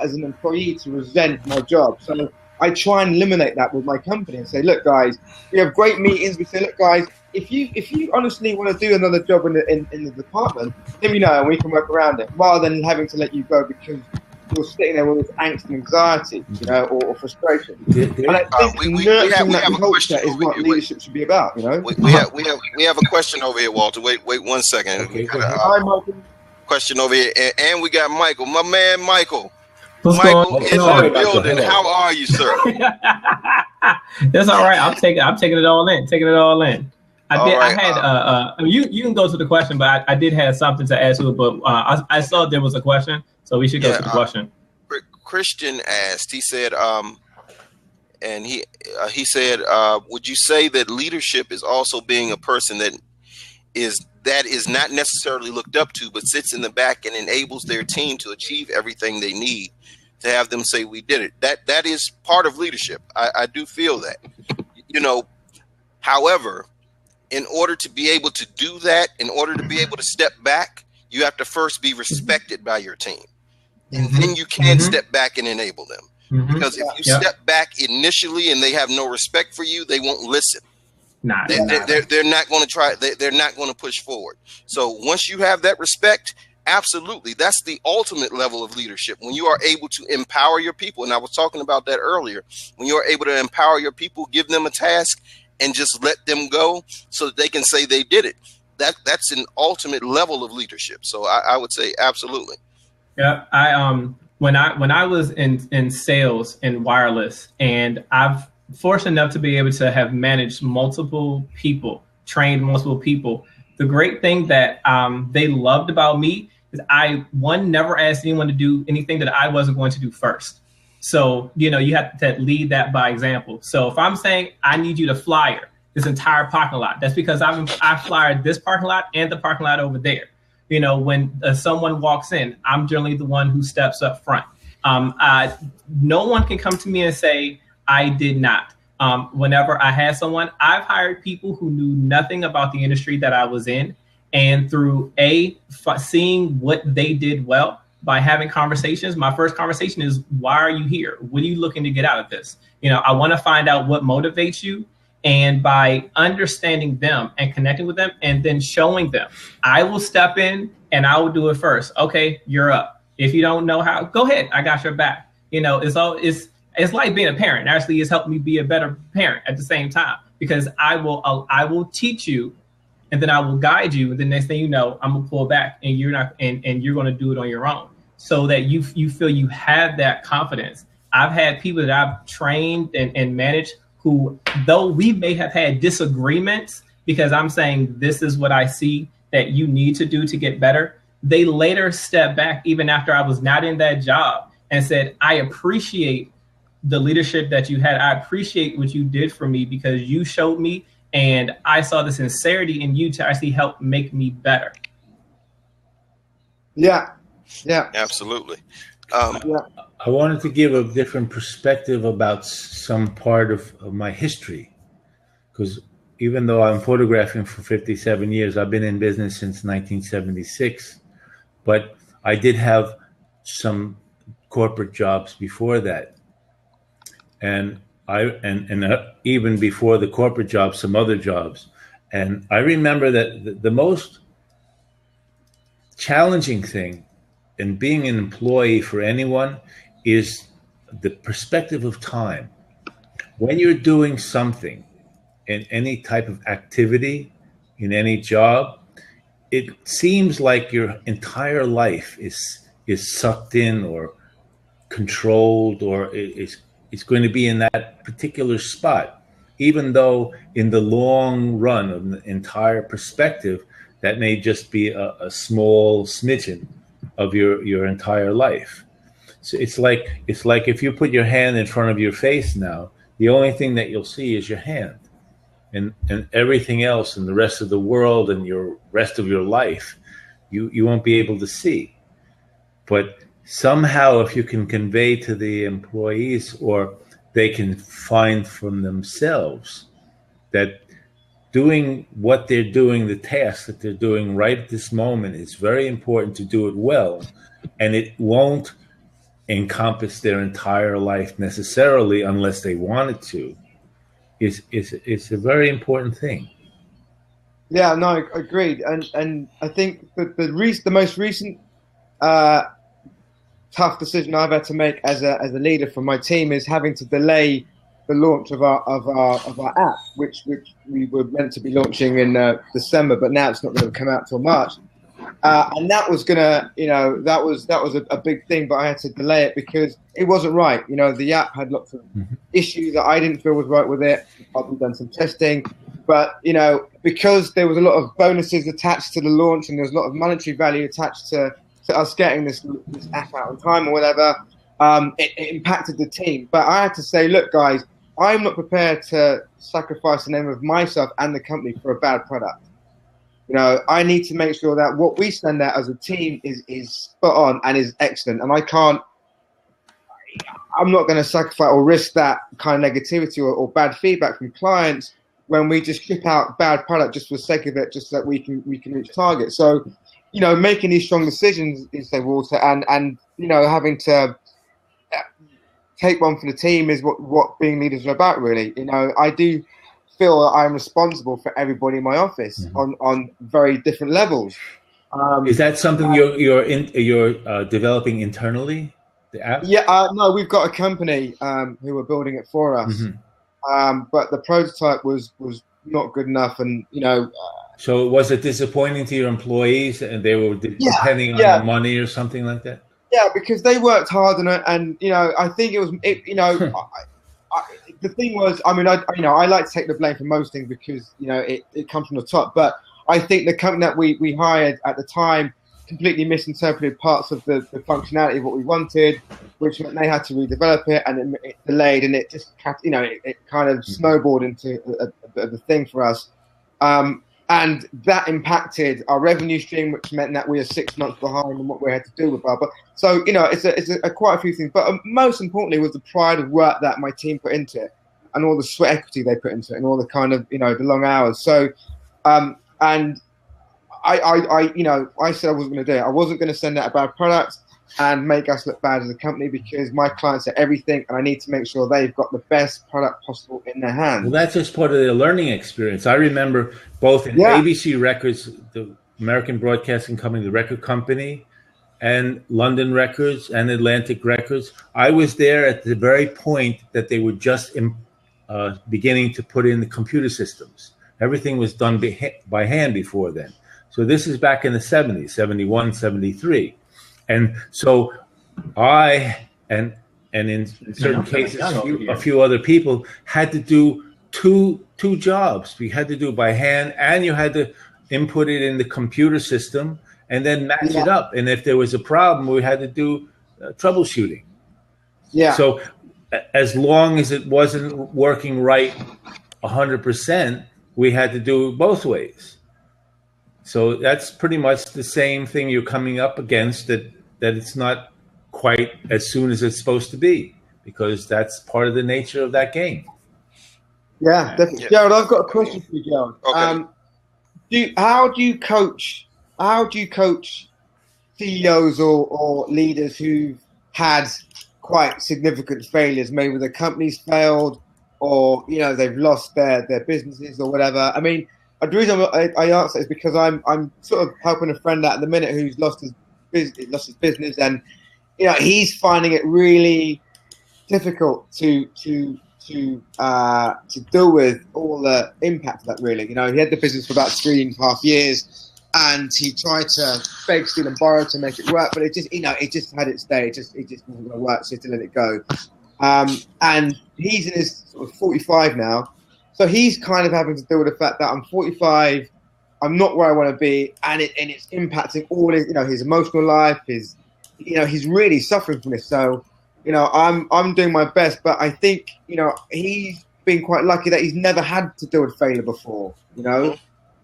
S6: as an employee to resent my job. So I try and eliminate that with my company and say, look, guys, we have great meetings. We say, look, guys, if you honestly want to do another job in the department, let me know and we can work around it, rather than having to let you go because you're sitting there with this angst and anxiety, or frustration. And I think
S5: we have a question
S6: is what leadership should be about.
S5: We have a question over here, Walter. Wait 1 second.
S6: Okay, hi, Michael.
S5: Question over here, and we got Michael, my man, Michael.
S9: Michael
S5: in the building. How are you, sir?
S9: That's all right. I'm taking it all in. You can go to the question, but I did have something to add to it. But I saw there was a question, so we should go to the question.
S5: Christian asked. He said, and he said, would you say that leadership is also being a person that is not necessarily looked up to, but sits in the back and enables their team to achieve everything they need to have them say we did it? That is part of leadership. I do feel that. However, in order to be able to do that, in order to be able to step back, you have to first be respected by your team. And then you can step back and enable them. Because if you step back initially and they have no respect for you, they won't listen. They're not going to try. They're not going to push forward. So once you have that respect, absolutely, that's the ultimate level of leadership. When you are able to empower your people, and I was talking about that earlier, when you are able to empower your people, give them a task and just let them go so that they can say they did it. That's an ultimate level of leadership. So I would say absolutely.
S9: Yeah, when I was in sales and wireless, and I've fortunate enough to be able to have managed multiple people, trained multiple people. The great thing that they loved about me is I never asked anyone to do anything that I wasn't going to do first. So, you have to lead that by example. So if I'm saying I need you to flyer this entire parking lot, that's because I flyered this parking lot and the parking lot over there. When someone walks in, I'm generally the one who steps up front. No one can come to me and say, I did not. Whenever I had someone, I've hired people who knew nothing about the industry that I was in. And through seeing what they did well by having conversations, my first conversation is, why are you here? What are you looking to get out of this? I want to find out what motivates you. And by understanding them and connecting with them and then showing them, I will step in and I will do it first. Okay, you're up. If you don't know how, go ahead. I got your back. It's like being a parent. Actually, it's helped me be a better parent at the same time, because I will teach you, and then I will guide you. And the next thing you know, I'm gonna pull back, and you're not, and you're gonna do it on your own, so that you feel you have that confidence. I've had people that I've trained and managed who, though we may have had disagreements, because I'm saying this is what I see that you need to do to get better, they later stepped back even after I was not in that job and said, I appreciate the leadership that you had. I appreciate what you did for me because you showed me, and I saw the sincerity in you to actually help make me better.
S6: Yeah,
S5: absolutely.
S7: I wanted to give a different perspective about some part of my history, because even though I'm photographing for 57 years, I've been in business since 1976, but I did have some corporate jobs before that. And even before the corporate jobs, some other jobs. And I remember that the most challenging thing in being an employee for anyone is the perspective of time. When you're doing something in any type of activity, in any job, it seems like your entire life is sucked in or controlled, or it's going to be in that particular spot, even though in the long run of the entire perspective, that may just be a small smidgen of your entire life. So it's like if you put your hand in front of your face now, the only thing that you'll see is your hand, and everything else and the rest of the world and your rest of your life, you won't be able to see. But somehow, if you can convey to the employees, or they can find from themselves, that doing what they're doing, the task that they're doing right at this moment, is very important to do it well, and it won't encompass their entire life necessarily unless they wanted to, it's a very important thing.
S6: Yeah, no, agreed. And I think the most recent tough decision I've had to make as a leader for my team is having to delay the launch of our app, which we were meant to be launching in December, but now it's not going to come out till March. And that was gonna, that was a big thing, but I had to delay it because it wasn't right. The app had lots of issues that I didn't feel was right with it. I've done some testing, but because there was a lot of bonuses attached to the launch and there was a lot of monetary value attached to us getting this app out on time or whatever, it impacted the team. But I had to say, look, guys, I'm not prepared to sacrifice the name of myself and the company for a bad product. I need to make sure that what we send out as a team is spot on and is excellent. And I'm not going to sacrifice or risk that kind of negativity or bad feedback from clients when we just ship out bad product just for the sake of it, just so that we can reach target. So, making these strong decisions in say Walter, and having to take one for the team is what being leaders are about, really. I do feel that I'm responsible for everybody in my office on very different levels.
S7: Is that something you're developing internally, the app?
S6: Yeah, no, we've got a company who are building it for us, but the prototype was not good enough, and
S7: So was it disappointing to your employees, and they were depending on the money or something like that?
S6: Yeah, because they worked hard on it, and I think it was the thing was, I like to take the blame for most things because it comes from the top. But I think the company that we hired at the time completely misinterpreted parts of the functionality of what we wanted, which meant they had to redevelop it, and it delayed, and it just it kind of snowballed into a thing for us. And that impacted our revenue stream, which meant that we are 6 months behind on what we had to do with our. But so it's quite a few things. But most importantly was the pride of work that my team put into it, and all the sweat equity they put into it, and all the kind of the long hours. So, and I said I wasn't going to do it. I wasn't going to send out a bad product and make us look bad as a company, because my clients are everything, and I need to make sure they've got the best product possible in their hands.
S7: Well, that's just part of the learning experience. I remember both in ABC Records, the American Broadcasting Company, the record company, and London Records and Atlantic Records. I was there at the very point that they were just beginning to put in the computer systems. Everything was done by hand before then. So this is back in the 70s, 71, 73. And so I and in certain cases, a few other people had to do two jobs. We had to do it by hand, and you had to input it in the computer system and then match it up. And if there was a problem, we had to do troubleshooting. Yeah. So as long as it wasn't working right 100%, we had to do it both ways. So that's pretty much the same thing you're coming up against, that it's not quite as soon as it's supposed to be, because that's part of the nature of that game.
S6: Yeah, definitely. Yeah. Gerald, I've got a question for you, Gerald. Okay. How do you coach CEOs or leaders who've had quite significant failures? Maybe the company's failed, or they've lost their businesses or whatever. I mean, the reason I answer is because I'm sort of helping a friend out at the minute who's lost his business, and he's finding it really difficult to deal with all the impact of that. Really, he had the business for about 3.5 years, and he tried to beg, steal, and borrow to make it work, but it just had its day. It just wasn't going to work, so he had to let it go. And he's in his sort of 45 now, so he's kind of having to deal with the fact that I'm 45. I'm not where I want to be, and it's impacting all his, his emotional life. He's really suffering from this. So, I'm doing my best, but I think, he's been quite lucky that he's never had to deal with failure before. So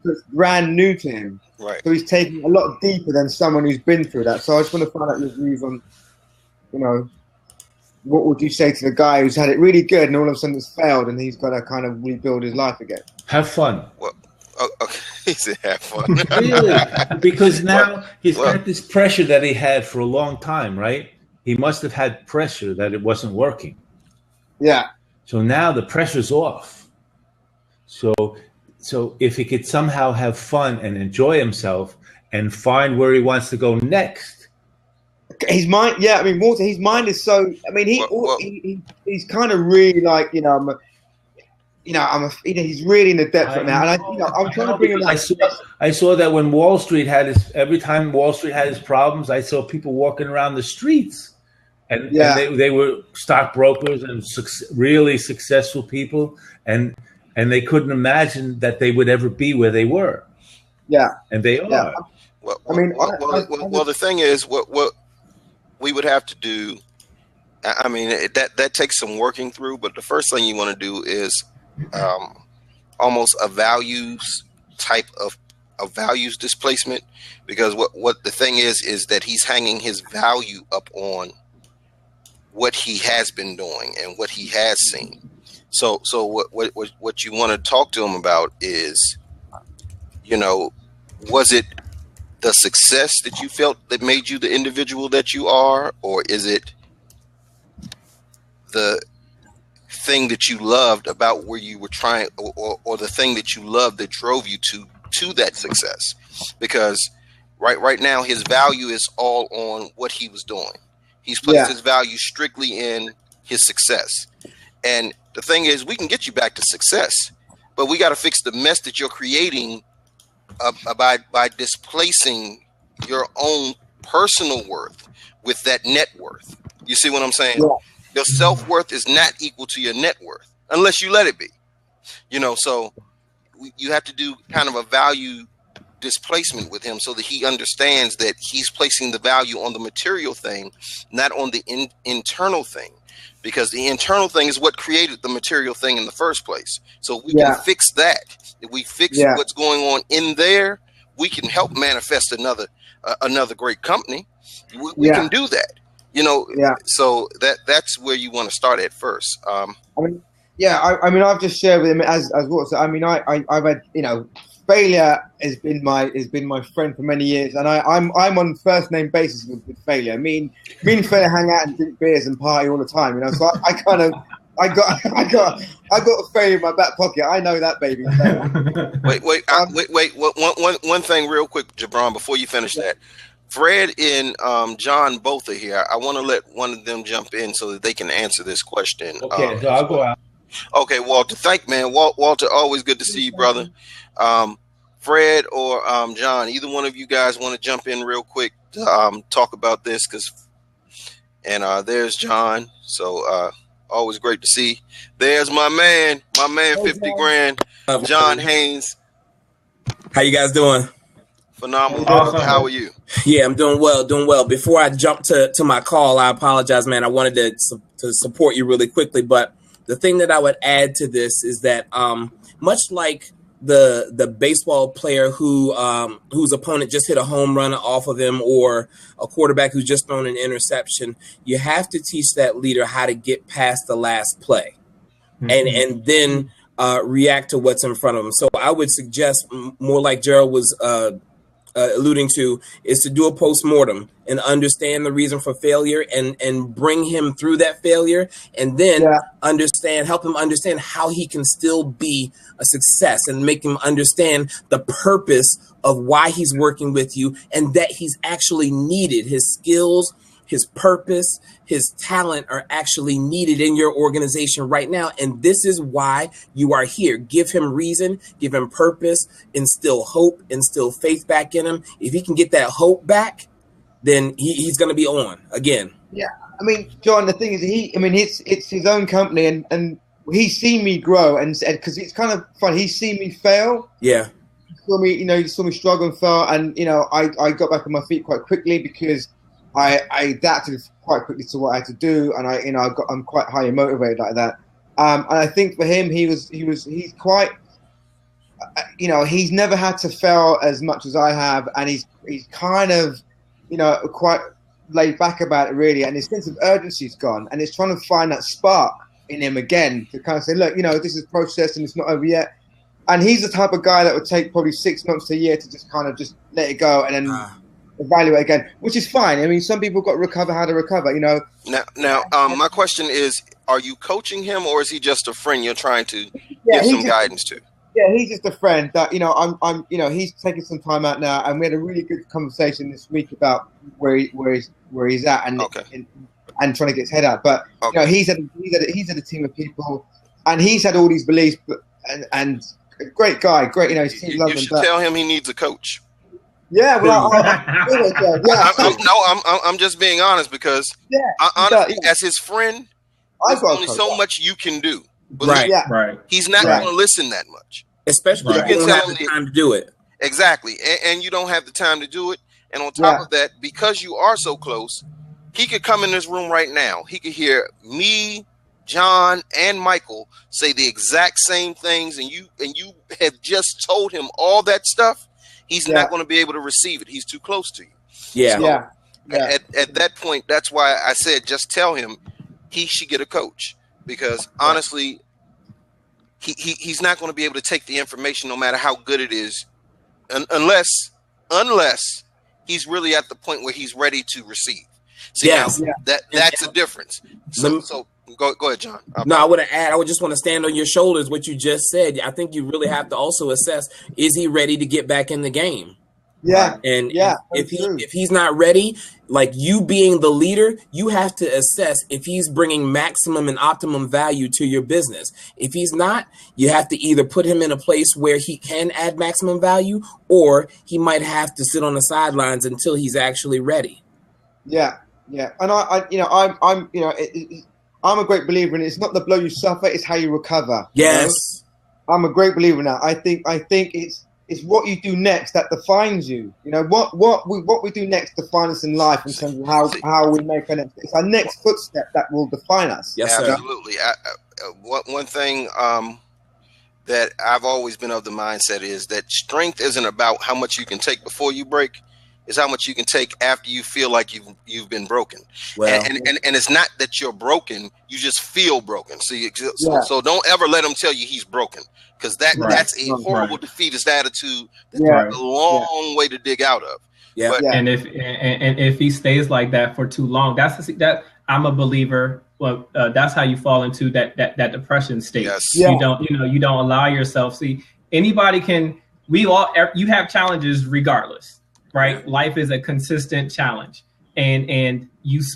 S6: it's brand new to him.
S5: Right.
S6: So he's taking a lot deeper than someone who's been through that. So I just want to find out your views on, what would you say to the guy who's had it really good and all of a sudden it's failed and he's got to kind of rebuild his life again?
S7: Have fun.
S5: Well, okay. He said have fun.
S7: Really? Because now he's got this pressure that he had for a long time, right? He must have had pressure that it wasn't working.
S6: Yeah.
S7: So now the pressure's off. So if he could somehow have fun and enjoy himself and find where he wants to go next.
S6: His mind, yeah. I mean, Walter. His mind is so. I mean, he's kind of really like, he's really in the depths right now. And I'm trying to bring him.
S7: I saw that when Wall Street every time Wall Street had his problems, I saw people walking around the streets, and they were stockbrokers and really successful people, and they couldn't imagine that they would ever be where they were.
S6: Yeah,
S7: and they are.
S6: Yeah.
S5: Well, the thing is, what we would have to do, I mean, that takes some working through, but the first thing you want to do is almost a values type of values displacement, because what the thing is that he's hanging his value up on what he has been doing and what he has seen. So what you want to talk to him about is, was it the success that you felt that made you the individual that you are, or is it the thing that you loved about where you were trying, or the thing that you loved that drove you to that success? Because right now his value is all on what he was doing. He's placed his value strictly in his success. And the thing is, we can get you back to success, but we got to fix the mess that you're creating by displacing your own personal worth with that net worth. You see what I'm saying? Yeah. Your self-worth is not equal to your net worth unless you let it be. So you have to do kind of a value displacement with him so that he understands that he's placing the value on the material thing, not on the internal thing, because the internal thing is what created the material thing in the first place. So we can fix that. If we fix what's going on in there, we can help manifest another great company. We can do that. So that's where you want to start at first.
S6: I've just shared with him as what. So, I've had, failure has been my friend for many years, and I'm on first name basis with failure. Me and failure hang out and drink beers and party all the time. So I got a failure in my back pocket. I know that, baby.
S5: Wait. One thing real quick, Jabron, before you finish that. Fred and John both are here. I want to let one of them jump in so that they can answer this question.
S7: Okay, so I'll go out.
S5: Okay, Walter. Walter, always good to see you, brother. Fred or John, either one of you guys want to jump in real quick to talk about this? And there's John. So always great to see. There's my man, 50 grand, John Haynes.
S10: How you guys doing?
S5: Phenomenal. Awesome. How are you?
S10: Yeah, I'm doing well. Before I jump to my call, I apologize, man. I wanted to support you really quickly, but the thing that I would add to this is that much like the baseball player whose opponent just hit a home run off of him, or a quarterback who's just thrown an interception, you have to teach that leader how to get past the last play, and then react to what's in front of him. So I would suggest, more like Gerald was alluding to, is to do a post-mortem and understand the reason for failure and bring him through that failure, and then help him understand how he can still be a success, and make him understand the purpose of why he's working with you, and that he's actually needed. His skills, his purpose, his talent are actually needed in your organization right now. And this is why you are here. Give him reason, give him purpose, instill hope, instill faith back in him. If he can get that hope back, then he's going to be on again.
S6: Yeah. John, the thing is, it's his own company, and he's seen me grow, and because it's kind of fun. He's seen me fail.
S10: Yeah.
S6: saw me, you saw me struggle and fell, and I got back on my feet quite quickly because I adapted quite quickly to what I had to do, and I'm quite highly motivated like that. And I think for him, he's quite, he's never had to fail as much as I have, and he's kind of, quite laid back about it really, and his sense of urgency's gone, and it's trying to find that spark in him again to kind of say, look, this is processed and it's not over yet. And he's the type of guy that would take probably 6 months to a year to just kind of just let it go and then evaluate again, which is fine. I mean, some people got to recover how to recover,
S5: Now, my question is, are you coaching him, or is he just a friend you're trying to give some guidance to?
S6: Yeah, he's just a friend that, he's taking some time out now, and we had a really good conversation this week about where he's at and trying to get his head out. But he's had a team of people, and he's had all these beliefs, and a great guy, great. His team loves him.
S5: You should tell him he needs a coach.
S6: Yeah, well,
S5: I'm just being honest because honestly, as his friend, there's only so much you can do.
S10: Right.
S5: He's not going to listen that much,
S10: especially if you don't have the time to do it.
S5: Exactly, and you don't have the time to do it. And on top of that, because you are so close, he could come in this room right now. He could hear me, John, and Michael say the exact same things, and you have just told him all that stuff. He's not going to be able to receive it. He's too close to you.
S10: Yeah.
S5: So at that point, that's why I said just tell him he should get a coach, because honestly, he's not going to be able to take the information no matter how good it is, unless he's really at the point where he's ready to receive. See, that's a difference. So go ahead, John.
S10: No, I would just want to stand on your shoulders what you just said. I think you really have to also assess, is he ready to get back in the game?
S6: Yeah.
S10: And if he's not ready, like you being the leader, you have to assess if he's bringing maximum and optimum value to your business. If he's not, you have to either put him in a place where he can add maximum value, or he might have to sit on the sidelines until he's actually ready.
S6: Yeah. And I'm a great believer in it. It's not the blow you suffer, it's how you recover.
S10: Yes.
S6: I'm a great believer in that. I think it's what you do next that defines you. What we do next defines us in life in terms of how we make our next. It's our next footstep that will define us.
S10: Yes,
S5: absolutely. One thing that I've always been of the mindset is that strength isn't about how much you can take before you break. Is how much you can take after you feel like you've been broken. Well, and it's not that you're broken, you just feel broken. So don't ever let him tell you he's broken, because that's a horrible defeatist attitude. That's a long way to dig out of.
S9: Yeah. And if he stays like that for too long, that I'm a believer. Well, that's how you fall into that depression state.
S5: Yes.
S9: You don't allow yourself. See, anybody can. You have challenges regardless. Right, life is a consistent challenge, and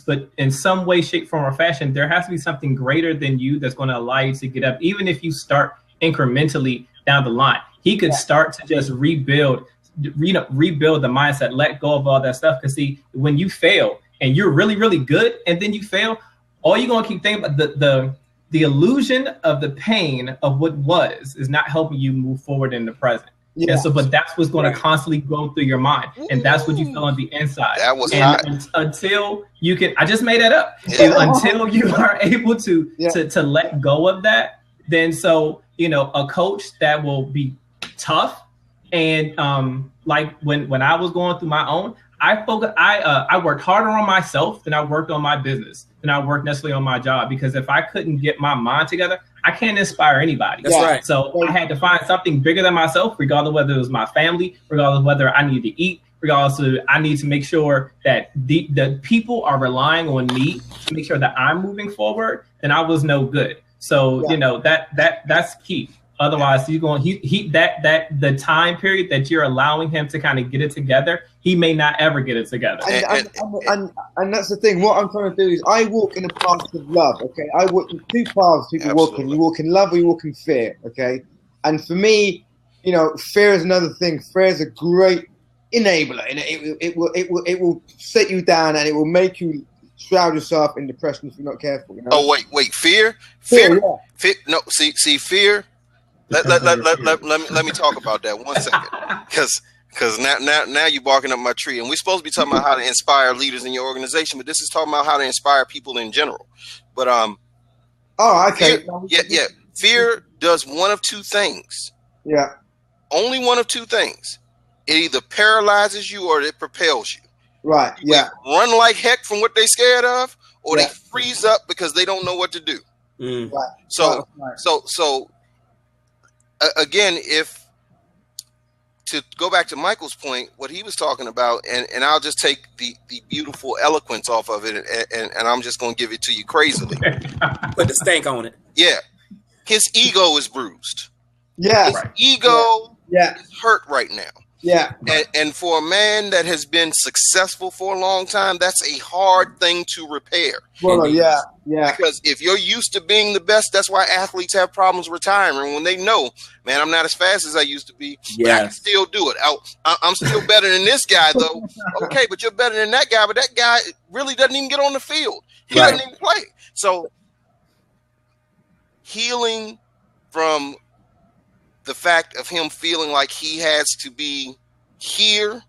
S9: but in some way, shape, form, or fashion, there has to be something greater than you that's going to allow you to get up. Even if you start incrementally down the line, he could start to just rebuild the mindset, let go of all that stuff. Because see, when you fail and you're really, really good, and then you fail, all you're going to keep thinking about the illusion of the pain of what was is not helping you move forward in the present. Yeah. But that's what's going to constantly go through your mind, and that's what you feel on the inside.
S5: That was hot.
S9: Until you can. I just made that up. Yeah. Until you are able to let go of that, then a coach that will be tough, and like when I was going through my own, I worked harder on myself than I worked on my business, than I worked necessarily on my job, because if I couldn't get my mind together, I can't inspire anybody.
S10: That's right.
S9: So I had to find something bigger than myself, regardless of whether it was my family, regardless of whether I need to eat, regardless of I need to make sure that the people are relying on me to make sure that I'm moving forward, then I was no good. So, that's key. Otherwise, he's going the time period that you're allowing him to kind of get it together, he may not ever get it together.
S6: And that's the thing. What I'm trying to do is I walk in a path of love. Okay, I walk in two paths. People walk in. You walk in love, or you walk in fear. Okay, and for me, fear is another thing. Fear is a great enabler, and it will set you down, and it will make you shroud yourself in depression if you're not careful.
S5: Oh wait, fear. No, see, fear. Let me talk about that 1 second, because now you're barking up my tree, and we're supposed to be talking about how to inspire leaders in your organization, but this is talking about how to inspire people in general. But
S6: okay.
S5: Fear does one of two things.
S6: Yeah.
S5: Only one of two things. It either paralyzes you or it propels you.
S6: Right. Yeah.
S5: Run like heck from what they're scared of, or they freeze up because they don't know what to do.
S6: Right.
S5: So again, if to go back to Michael's point, what he was talking about, and I'll just take the beautiful eloquence off of it, and I'm just going to give it to you crazily.
S10: Put the stank on it.
S5: Yeah. His ego is bruised.
S6: Yeah.
S5: His ego is hurt right now.
S6: Yeah.
S5: And for a man that has been successful for a long time, that's a hard thing to repair.
S6: Well, yeah.
S5: Because if you're used to being the best, that's why athletes have problems retiring, when they know, man, I'm not as fast as I used to be, but I can still do it. I'm still better than this guy, though. Okay, but you're better than that guy, but that guy really doesn't even get on the field. He doesn't even play. So healing from the fact of him feeling like he has to be here,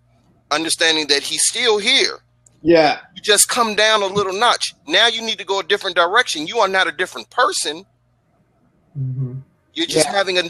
S5: understanding that he's still here.
S6: Yeah.
S5: You just come down a little notch. Now you need to go a different direction. You are not a different person.
S9: Mm-hmm.
S5: You're just having a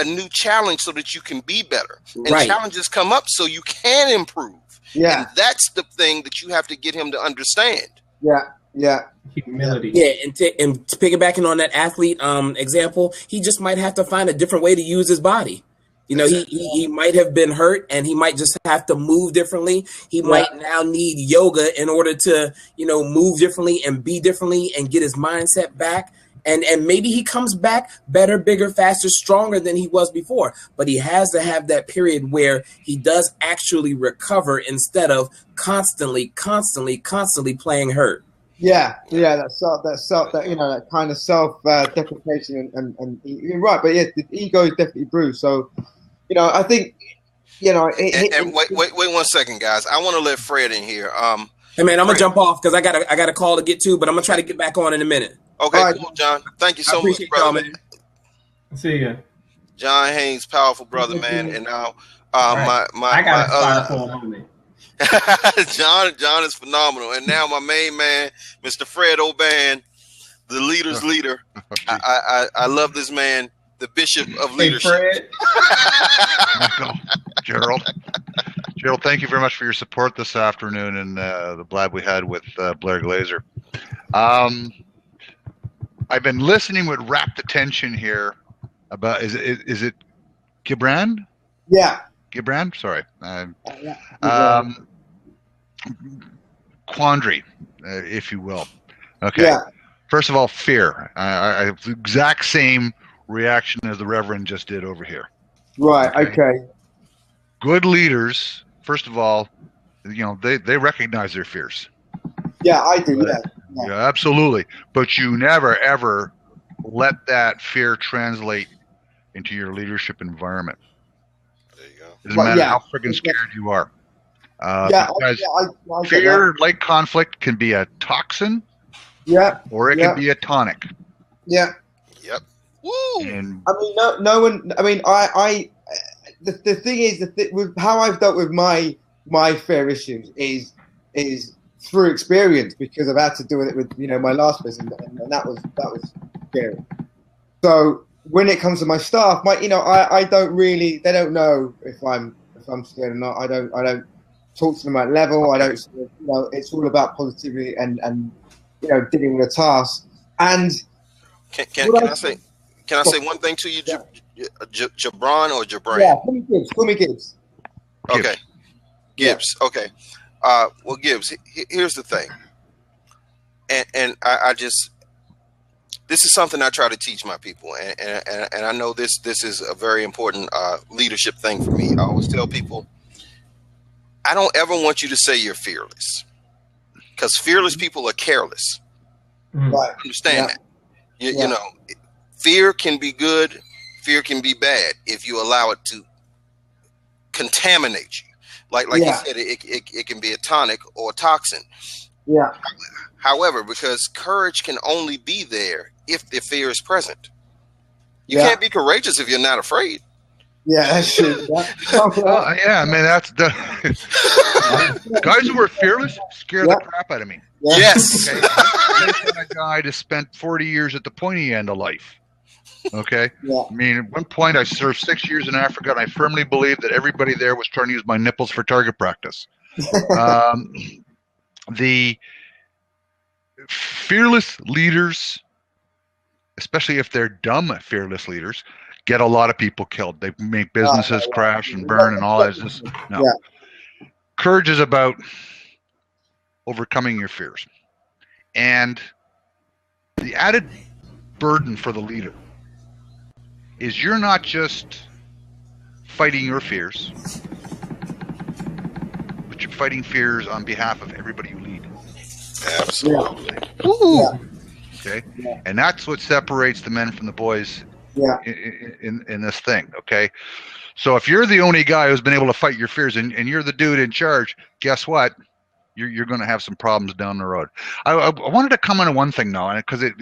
S5: new challenge so that you can be better. And challenges come up so you can improve.
S6: Yeah.
S5: And that's the thing that you have to get him to understand.
S6: Yeah. Yeah.
S9: Humility.
S10: Yeah, and piggybacking on that athlete example, he just might have to find a different way to use his body. You know, he might have been hurt and he might just have to move differently. He might now need yoga in order to, move differently and be differently and get his mindset back. And maybe he comes back better, bigger, faster, stronger than he was before. But he has to have that period where he does actually recover instead of constantly playing hurt.
S6: Yeah, that kind of self-deprecation and you're right, but the ego is definitely bruised. So, I think,
S5: and wait 1 second, guys. I want to let Fred in here.
S10: Hey man, I'm gonna jump off because I got a call to get to, but I'm gonna try to get back on in a minute.
S5: Okay, cool, John. Thank you so much, brother.
S9: Man. See ya.
S5: John Haynes, powerful brother, man. And now,
S9: I got a fire me.
S5: John is phenomenal, and now my main man, Mr. Fred Oban, the leader's leader. I love this man, the bishop of leadership.
S9: Fred.
S11: Michael, Gerald, thank you very much for your support this afternoon and the blab we had with Blair Glazer. I've been listening with rapt attention here about is it Gibran?
S6: Yeah.
S11: Gibran, sorry. Quandary, if you will. Okay. Yeah. First of all, fear. I have the exact same reaction as the Reverend just did over here.
S6: Right. Okay.
S11: Good leaders, first of all, they recognize their fears.
S6: Yeah, I do.
S11: Yeah, absolutely. But you never ever let that fear translate into your leadership environment. It doesn't matter how freaking scared you are. Because fear, like conflict, can be a toxin.
S6: Yeah.
S11: Or it can be a tonic.
S6: Yeah.
S5: Yep.
S6: Woo. And I mean, no one. I mean, the thing is, with how I've dealt with my fear issues is through experience, because I've had to do it with my last business, and that was scary. So when it comes to my staff, I don't really. They don't know if I'm scared or not. I don't talk to them at level. I don't. It's all about positivity and dealing with a task. And
S5: can I say one thing to you, Jabron or Jabran?
S6: Yeah, call me Gibbs.
S5: Okay, Gibbs. Yeah. Okay. Well, Gibbs. Here's the thing, and I just. This is something I try to teach my people, and I know this is a very important leadership thing for me. I always tell people, I don't ever want you to say you're fearless, because fearless people are careless.
S6: Right.
S5: Understand that. You know, fear can be good, fear can be bad if you allow it to contaminate you. Like you said, it can be a tonic or a toxin.
S6: Yeah.
S5: However, because courage can only be there if the fear is present. You can't be courageous if you're not afraid.
S6: Yeah, that's true.
S11: Yeah, I mean, that's the guys who are fearless scare the crap out of me.
S6: Yeah.
S5: Yes.
S11: Okay? I'm a guy that spent 40 years at the pointy end of life. Okay.
S6: Yeah.
S11: I mean, at one point I served 6 years in Africa, and I firmly believed that everybody there was trying to use my nipples for target practice. The fearless leaders, especially if they're dumb fearless leaders, get a lot of people killed. They make businesses crash and burn and all that. No.
S6: Yeah.
S11: Courage is about overcoming your fears. And the added burden for the leader is you're not just fighting your fears, but you're fighting fears on behalf of everybody you lead.
S5: Absolutely.
S6: Yeah.
S11: Okay? Yeah. And that's what separates the men from the boys in this thing, okay? So if you're the only guy who's been able to fight your fears and you're the dude in charge, guess what? You're going to have some problems down the road. I wanted to comment on one thing now, because it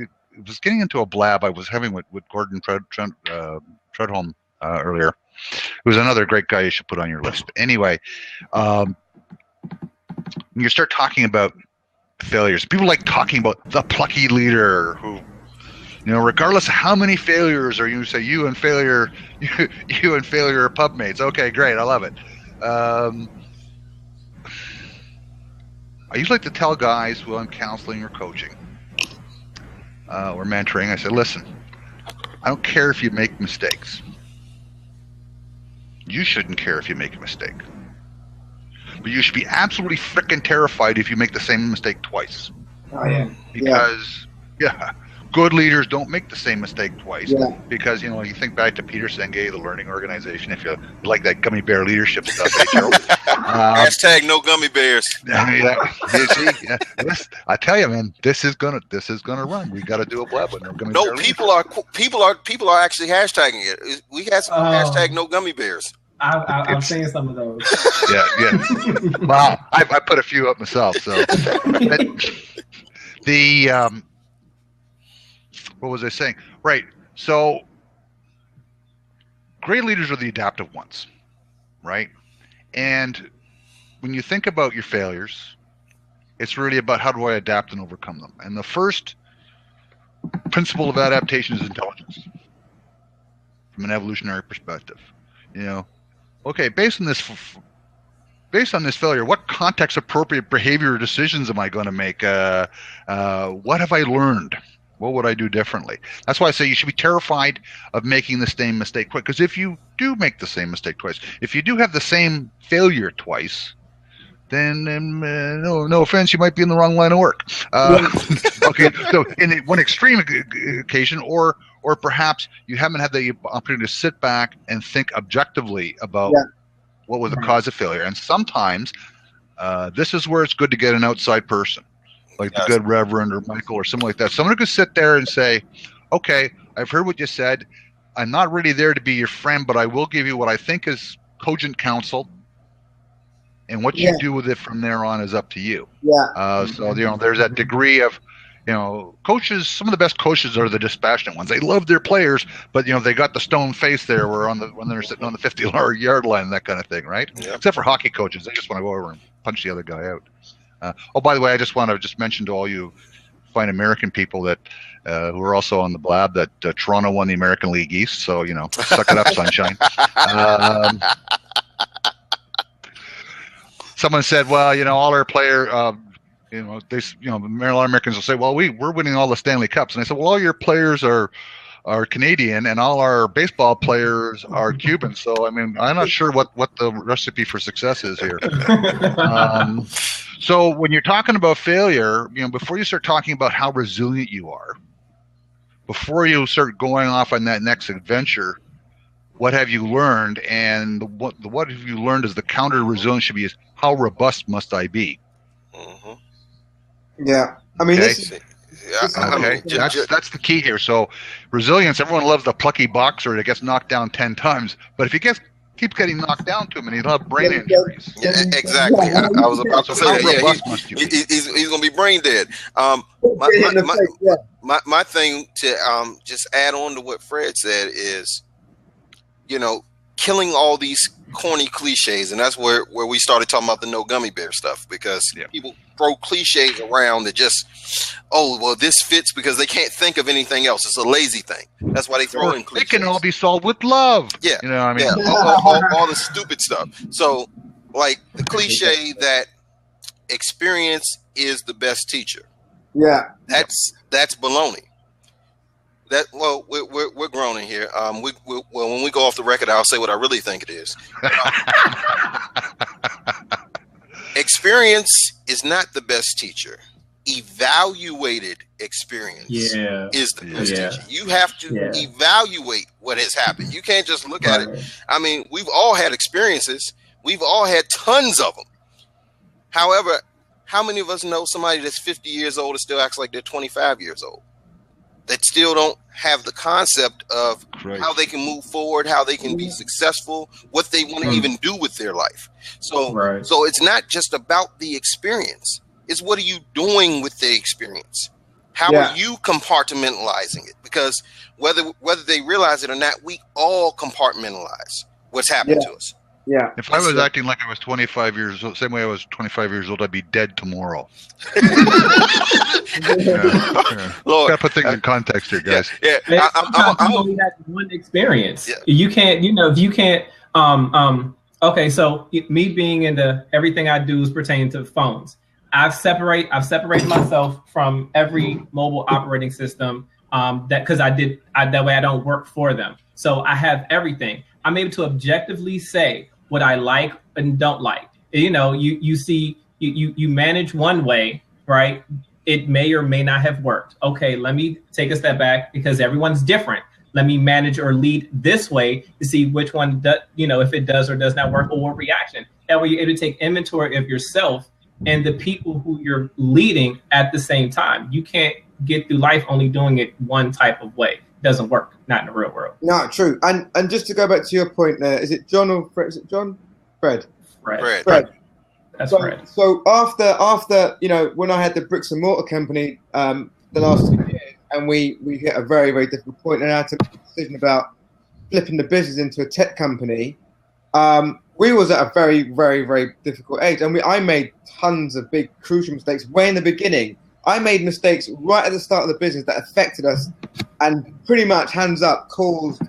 S11: was getting into a blab I was having with Gordon Treadholm earlier. It was another great guy you should put on your list. Anyway, when you start talking about failures, people like talking about the plucky leader who, regardless of how many failures, or you say you and failure are pub mates. Okay, great, I love it. I usually like to tell guys who I'm counseling or coaching or mentoring, I said, listen, I don't care if you make mistakes. You shouldn't care if you make a mistake. But you should be absolutely freaking terrified if you make the same mistake twice.
S6: Oh, yeah.
S11: Because, good leaders don't make the same mistake twice. Yeah. Because, you think back to Peter Senge, the learning organization, if you like that gummy bear leadership stuff.
S5: Hashtag no gummy bears.
S11: I tell you, man, this is gonna run. We got to do a blab with no gummy bears.
S5: No, people are actually hashtagging it. We had some hashtag no gummy bears.
S9: I've seen some of those.
S11: Yeah. Well, I put a few up myself. So what was I saying? Right. So great leaders are the adaptive ones, right? And when you think about your failures, it's really about how do I adapt and overcome them. And the first principle of adaptation is intelligence from an evolutionary perspective. Okay, based on this failure, what context appropriate behavior or decisions am I going to make? What have I learned? What would I do differently? That's why I say you should be terrified of making the same mistake twice. Because if you do make the same mistake twice, if you do have the same failure twice, then no offense, you might be in the wrong line of work. Okay, so in one extreme occasion, or perhaps you haven't had the opportunity to sit back and think objectively about what was the cause of failure. And sometimes this is where it's good to get an outside person, like the good Reverend or Michael or something like that. Someone who could sit there and say, okay, I've heard what you said. I'm not really there to be your friend, but I will give you what I think is cogent counsel. And what you do with it from there on is up to you. Yeah. So, there's that degree of, coaches, some of the best coaches are the dispassionate ones. They love their players, but, they got the stone face there when they're sitting on the 50-yard line, that kind of thing, right? Yeah. Except for hockey coaches. They just want to go over and punch the other guy out. By the way, I just want to mention to all you fine American people that who are also on the blab that Toronto won the American League East. So, suck it up, sunshine. Someone said, well, all our player, Maryland Americans will say, well, we're winning all the Stanley Cups. And I said, well, all your players are Canadian and all our baseball players are Cuban. So, I'm not sure what the recipe for success is here. So when you're talking about failure, before you start talking about how resilient you are, before you start going off on that next adventure, what have you learned? And what have you learned is the counter to resilience should be is how robust must I be?
S5: Mm-hmm.
S6: Yeah.
S11: That's the key here. So resilience, everyone loves the plucky boxer that gets knocked down 10 times. But if he gets keeps getting knocked down to him, and he'll have brain injuries.
S5: Yeah, exactly. I was about to say that. Yeah, he's going to be brain dead. My thing to just add on to what Fred said is, you know, killing all these corny cliches, and that's where we started talking about the no gummy bear stuff, because people throw cliches around that just, oh, well, this fits because they can't think of anything else. It's a lazy thing. That's why they throw in cliches.
S11: It can all be solved with love.
S5: Yeah,
S11: you know what I mean?
S5: Yeah, all the stupid stuff. So, like the cliche that experience is the best teacher.
S6: Yeah,
S5: that's baloney. That, well, we're grown in here. Well, when we go off the record, I'll say what I really think it is. Experience is not the best teacher. Evaluated experience is the best teacher. You have to evaluate what has happened. You can't just look at it. I mean, we've all had experiences. We've all had tons of them. However, how many of us know somebody that's 50 years old and still acts like they're 25 years old? That still don't have the concept of how they can move forward, how they can be successful, what they want to even do with their life. So, so it's not just about the experience. It's what are you doing with the experience? How are you compartmentalizing it? Because whether they realize it or not, we all compartmentalize what's happened to us.
S6: Yeah.
S11: If I was acting like I was 25 years old, same way I was 25 years old, I'd be dead tomorrow.
S5: Lord,
S11: gotta put things in context here, guys.
S9: I'm only that one experience. You can't, you know, if you can't. Okay, so me being into everything I do is pertaining to phones. I've separated myself from every mobile operating system. That because that way I don't work for them. So I have everything. I'm able to objectively say what I like and don't like. You know, you see, you manage one way, right? It may or may not have worked. Okay, let me take a step back because everyone's different. Let me manage or lead this way to see which one does, you know, if it does or does not work, or what reaction. That way you're able to take inventory of yourself and the people who you're leading at the same time. You can't get through life only doing it one type of way. It doesn't work, not in the real world.
S6: No, true. And just to go back to your point there, is it John or Fred? Is it John? Fred.
S9: That's Fred.
S6: So after you know, when I had the bricks and mortar company the last 2 years, and we hit a very, very difficult point, and I had to make a decision about flipping the business into a tech company. We was at a very, very, very difficult age, and I made tons of big crucial mistakes way in the beginning. I made mistakes right at the start of the business that affected us, and pretty much, hands up, caused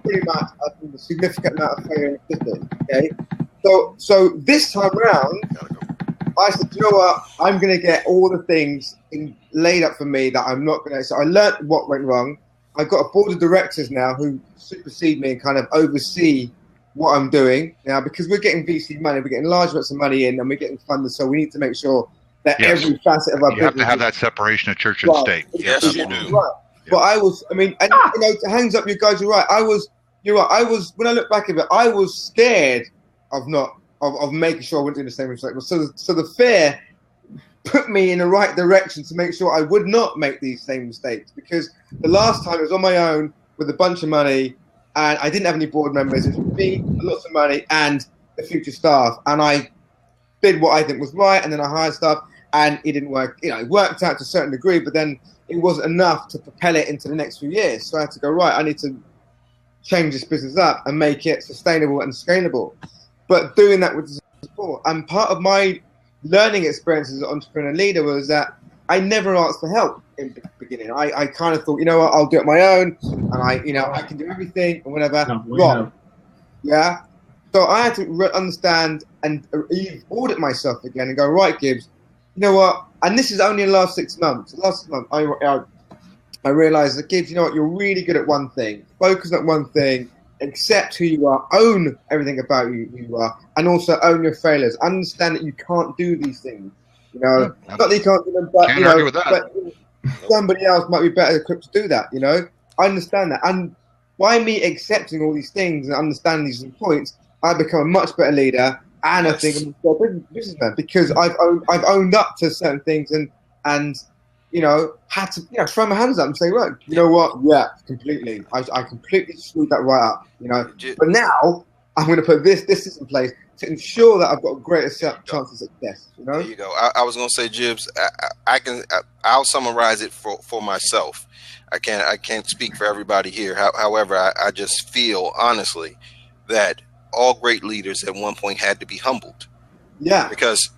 S6: pretty much a significant amount of failure in the business. Okay, so this time round, I said, you know what? I'm going to get all the things laid up for me that I'm not going to. So I learned what went wrong. I've got a board of directors now who supersede me and kind of oversee what I'm doing now, because we're getting VC money, we're getting large amounts of money in, and we're getting funded. So we need to make sure that every facet of our business.
S11: You have to have that separation of church and state.
S5: Yes, you do.
S6: Right. Yeah. But I mean, and you know, hands up, you guys are right. You're right. When I look back at it, I was scared of making sure I wouldn't do the same mistake. So the fear put me in the right direction to make sure I would not make these same mistakes. Because the last time I was on my own with a bunch of money, and I didn't have any board members. It was me, lots of money, and the future staff. And I did what I think was right, and then I hired staff, and it didn't work. You know, it worked out to a certain degree, but then it wasn't enough to propel it into the next few years. So I had to go, right, I need to change this business up and make it sustainable and scalable. But doing that with support. And part of my learning experience as an entrepreneur leader was that I never asked for help in the beginning. I kind of thought, you know what, I'll do it my own, and I can do everything and whatever. Wrong. Yeah. So I had to understand and audit myself again and go, right, Gibbs, you know what? And this is only in the last 6 months. Last month, I realized that, Gibbs, you know what? You're really good at one thing. Focus on one thing. Accept who you are. Own everything about you, who you are, and also own your failures. Understand that you can't do these things. You know, not that you can't do them, but but somebody else might be better equipped to do that. You know, I understand that, and by me accepting all these things and understanding these points, I become a much better leader, and I think I'm a businessman because I've owned up to certain things and you know, had to, you know, throw my hands up and say, look, you know what? Yeah, completely. I completely screwed that right up, you know. But now I'm going to put this in place to ensure that I've got a greater chance of success, you know.
S5: There you go. I was going to say, Jibs, I'll summarize it for myself. I can't speak for everybody here. However, I just feel honestly that all great leaders at one point had to be humbled. Yeah. Because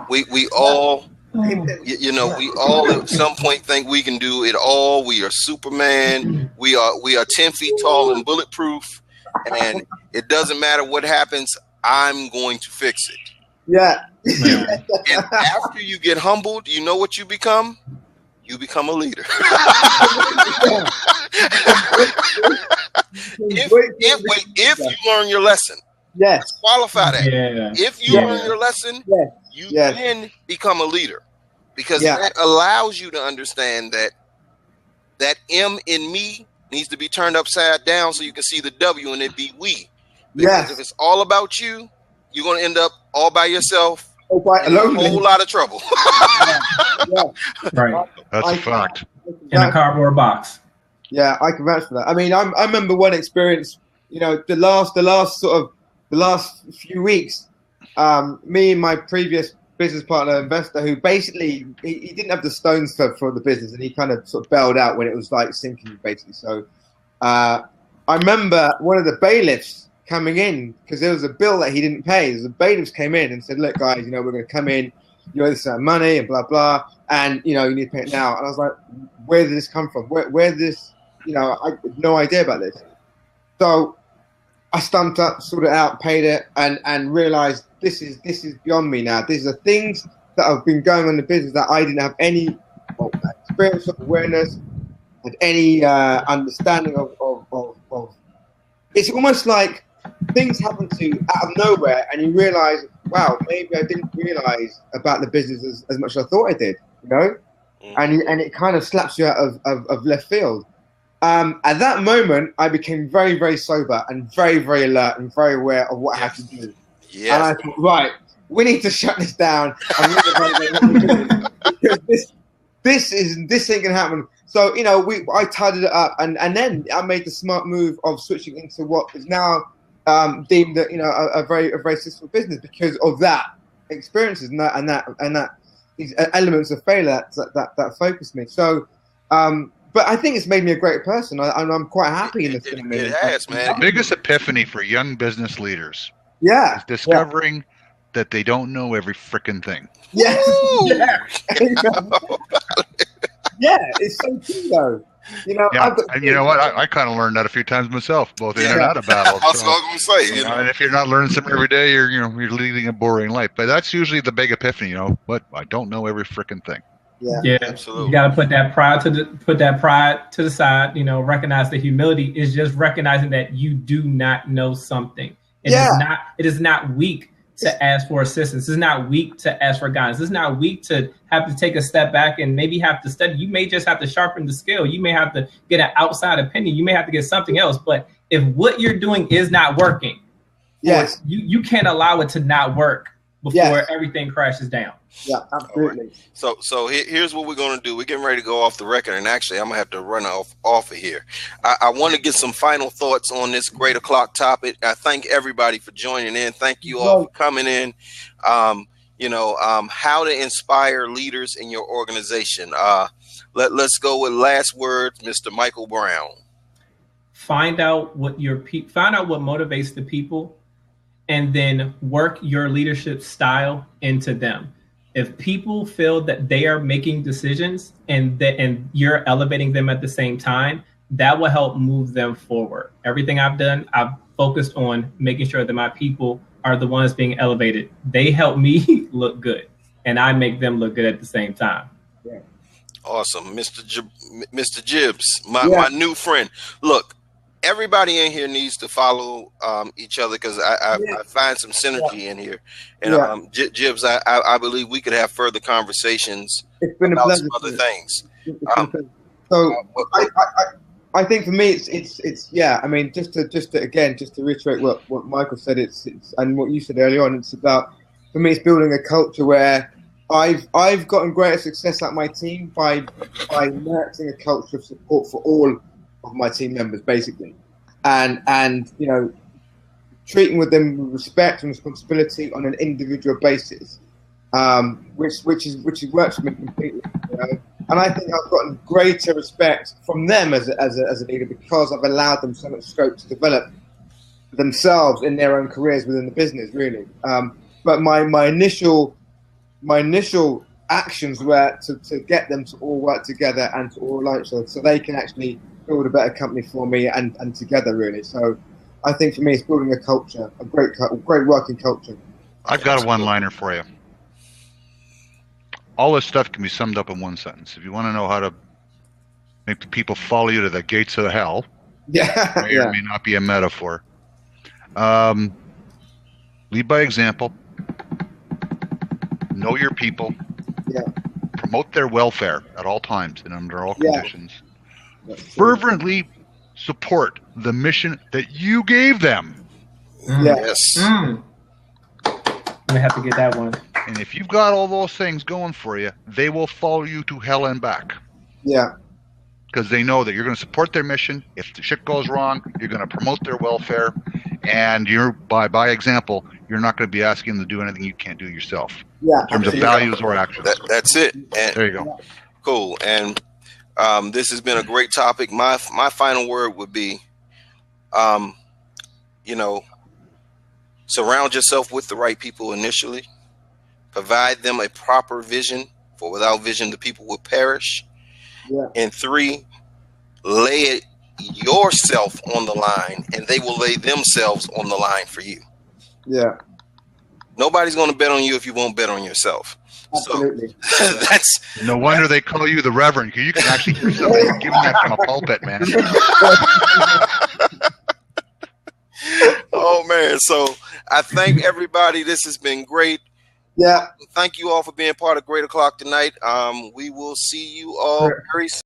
S5: we all, you know, we all at some point think we can do it all. We are Superman. We are 10 feet tall and bulletproof, and it doesn't matter what happens. I'm going to fix it. Yeah. And after you get humbled, you know what you become? You become a leader. if you learn your lesson, yes, qualify that. Yeah. If you learn your lesson, you then become a leader, because that allows you to understand that M in me needs to be turned upside down so you can see the W and it be we. Because if it's all about you, you're going to end up all by yourself. In a whole lot of trouble.
S9: Right.
S11: That's a fact.
S9: In a cardboard box.
S6: Yeah, I can vouch for that. I mean, I remember one experience, you know, the last few weeks, me and my previous business partner, investor, who basically, he didn't have the stones for the business, and he kind of sort of bailed out when it was like sinking, basically. So I remember one of the bailiffs coming in, because there was a bill that he didn't pay. The bailiffs came in and said, look, guys, you know, we're going to come in, you owe this amount of money and blah, blah, and, you know, you need to pay it now. And I was like, where did this come from? Where did this, you know, I had no idea about this. So I stumped up, sorted it out, paid it, and realized this is beyond me now. These are things that have been going on in the business that I didn't have any experience of, awareness, and any understanding of. It's almost like things happen to you out of nowhere, and you realize, wow, maybe I didn't realize about the business as much as I thought I did, you know? And it kind of slaps you out of left field. At that moment, I became very, very sober and very, very alert and very aware of what I had to do. Yes. And I thought, right, we need to shut this down. Because this ain't gonna happen. So, you know, I tidied it up, and then I made the smart move of switching into what is now deemed, you know, a very successful business because of that experiences and that these elements of failure that focused me. So, but I think it's made me a great person. I'm quite happy in this.
S11: It has, man. The biggest epiphany for young business leaders, is discovering that they don't know every freaking thing.
S6: Yeah. Yeah, it's so true though. You know,
S11: and you know what? I kind of learned that a few times myself, both in and out of battle.
S5: That's what I was going to say.
S11: You know, and if you're not learning something every day, you're leading a boring life. But that's usually the big epiphany. You know, what? I don't know every freaking thing.
S9: Yeah, absolutely. You got to put that pride to the side. You know, recognize the humility is just recognizing that you do not know something. It is not weak to ask for assistance. It's not weak to ask for guidance. It's not weak to have to take a step back and maybe have to study. You may just have to sharpen the scale. You may have to get an outside opinion. You may have to get something else. But if what you're doing is not working, you can't allow it to not work before everything crashes down.
S6: Yeah, absolutely.
S5: Right. So here's what we're going to do. We're getting ready to go off the record, and actually, I'm going to have to run off of here. I want to get some final thoughts on this great o'clock topic. I thank everybody for joining in. Thank you all for coming in. How to inspire leaders in your organization. Let's go with last words, Mr. Michael Brown.
S9: Find out what motivates the people, and then work your leadership style into them. If people feel that they are making decisions and you're elevating them at the same time, that will help move them forward. Everything I've done, I've focused on making sure that my people are the ones being elevated. They help me look good, and I make them look good at the same time.
S6: Yeah.
S5: Awesome. Mr. Jibs, my new friend. Look, everybody in here needs to follow each other, because I find some synergy in here. And Jibs, I believe we could have further conversations about some other things.
S6: I think for me, it's I mean, just to reiterate what Michael said, it's and what you said earlier on, it's about, for me, it's building a culture where I've gotten greater success at my team by nurturing a culture of support for all of my team members, basically, and you know, treating with them with respect and responsibility on an individual basis, which works for me completely. You know? And I think I've gotten greater respect from them as a leader because I've allowed them so much scope to develop themselves in their own careers within the business, really. But my initial actions were to get them to all work together and to all like so they can actually build a better company for me and together, really. So I think for me, it's building a culture, a great working culture.
S11: I've got a one-liner for you. All this stuff can be summed up in one sentence. If you want to know how to make the people follow you to the gates of hell, may or may not be a metaphor. Lead by example. Know your people. Promote their welfare at all times and under all conditions. Fervently support the mission that you gave them.
S5: Yes.
S9: I'm gonna have to get that one.
S11: And if you've got all those things going for you, they will follow you to hell and back.
S6: Yeah.
S11: Because they know that you're going to support their mission. If the shit goes wrong, you're going to promote their welfare. And you're by example, you're not going to be asking them to do anything you can't do yourself.
S6: Yeah.
S11: In terms of values or actions.
S5: That's it. And
S11: there you go.
S5: Cool. And this has been a great topic. My final word would be, you know, surround yourself with the right people initially. Provide them a proper vision, for without vision, the people will perish.
S6: Yeah.
S5: And 3, lay it yourself on the line, and they will lay themselves on the line for you.
S6: Yeah.
S5: Nobody's going to bet on you if you won't bet on yourself.
S6: Absolutely.
S5: So that's
S11: no wonder they call you the Reverend, because you can actually hear somebody giving that from a pulpit, man.
S5: Oh man! So I thank everybody. This has been great.
S6: Yeah.
S5: Thank you all for being part of Great O'Clock tonight. We will see you all very soon.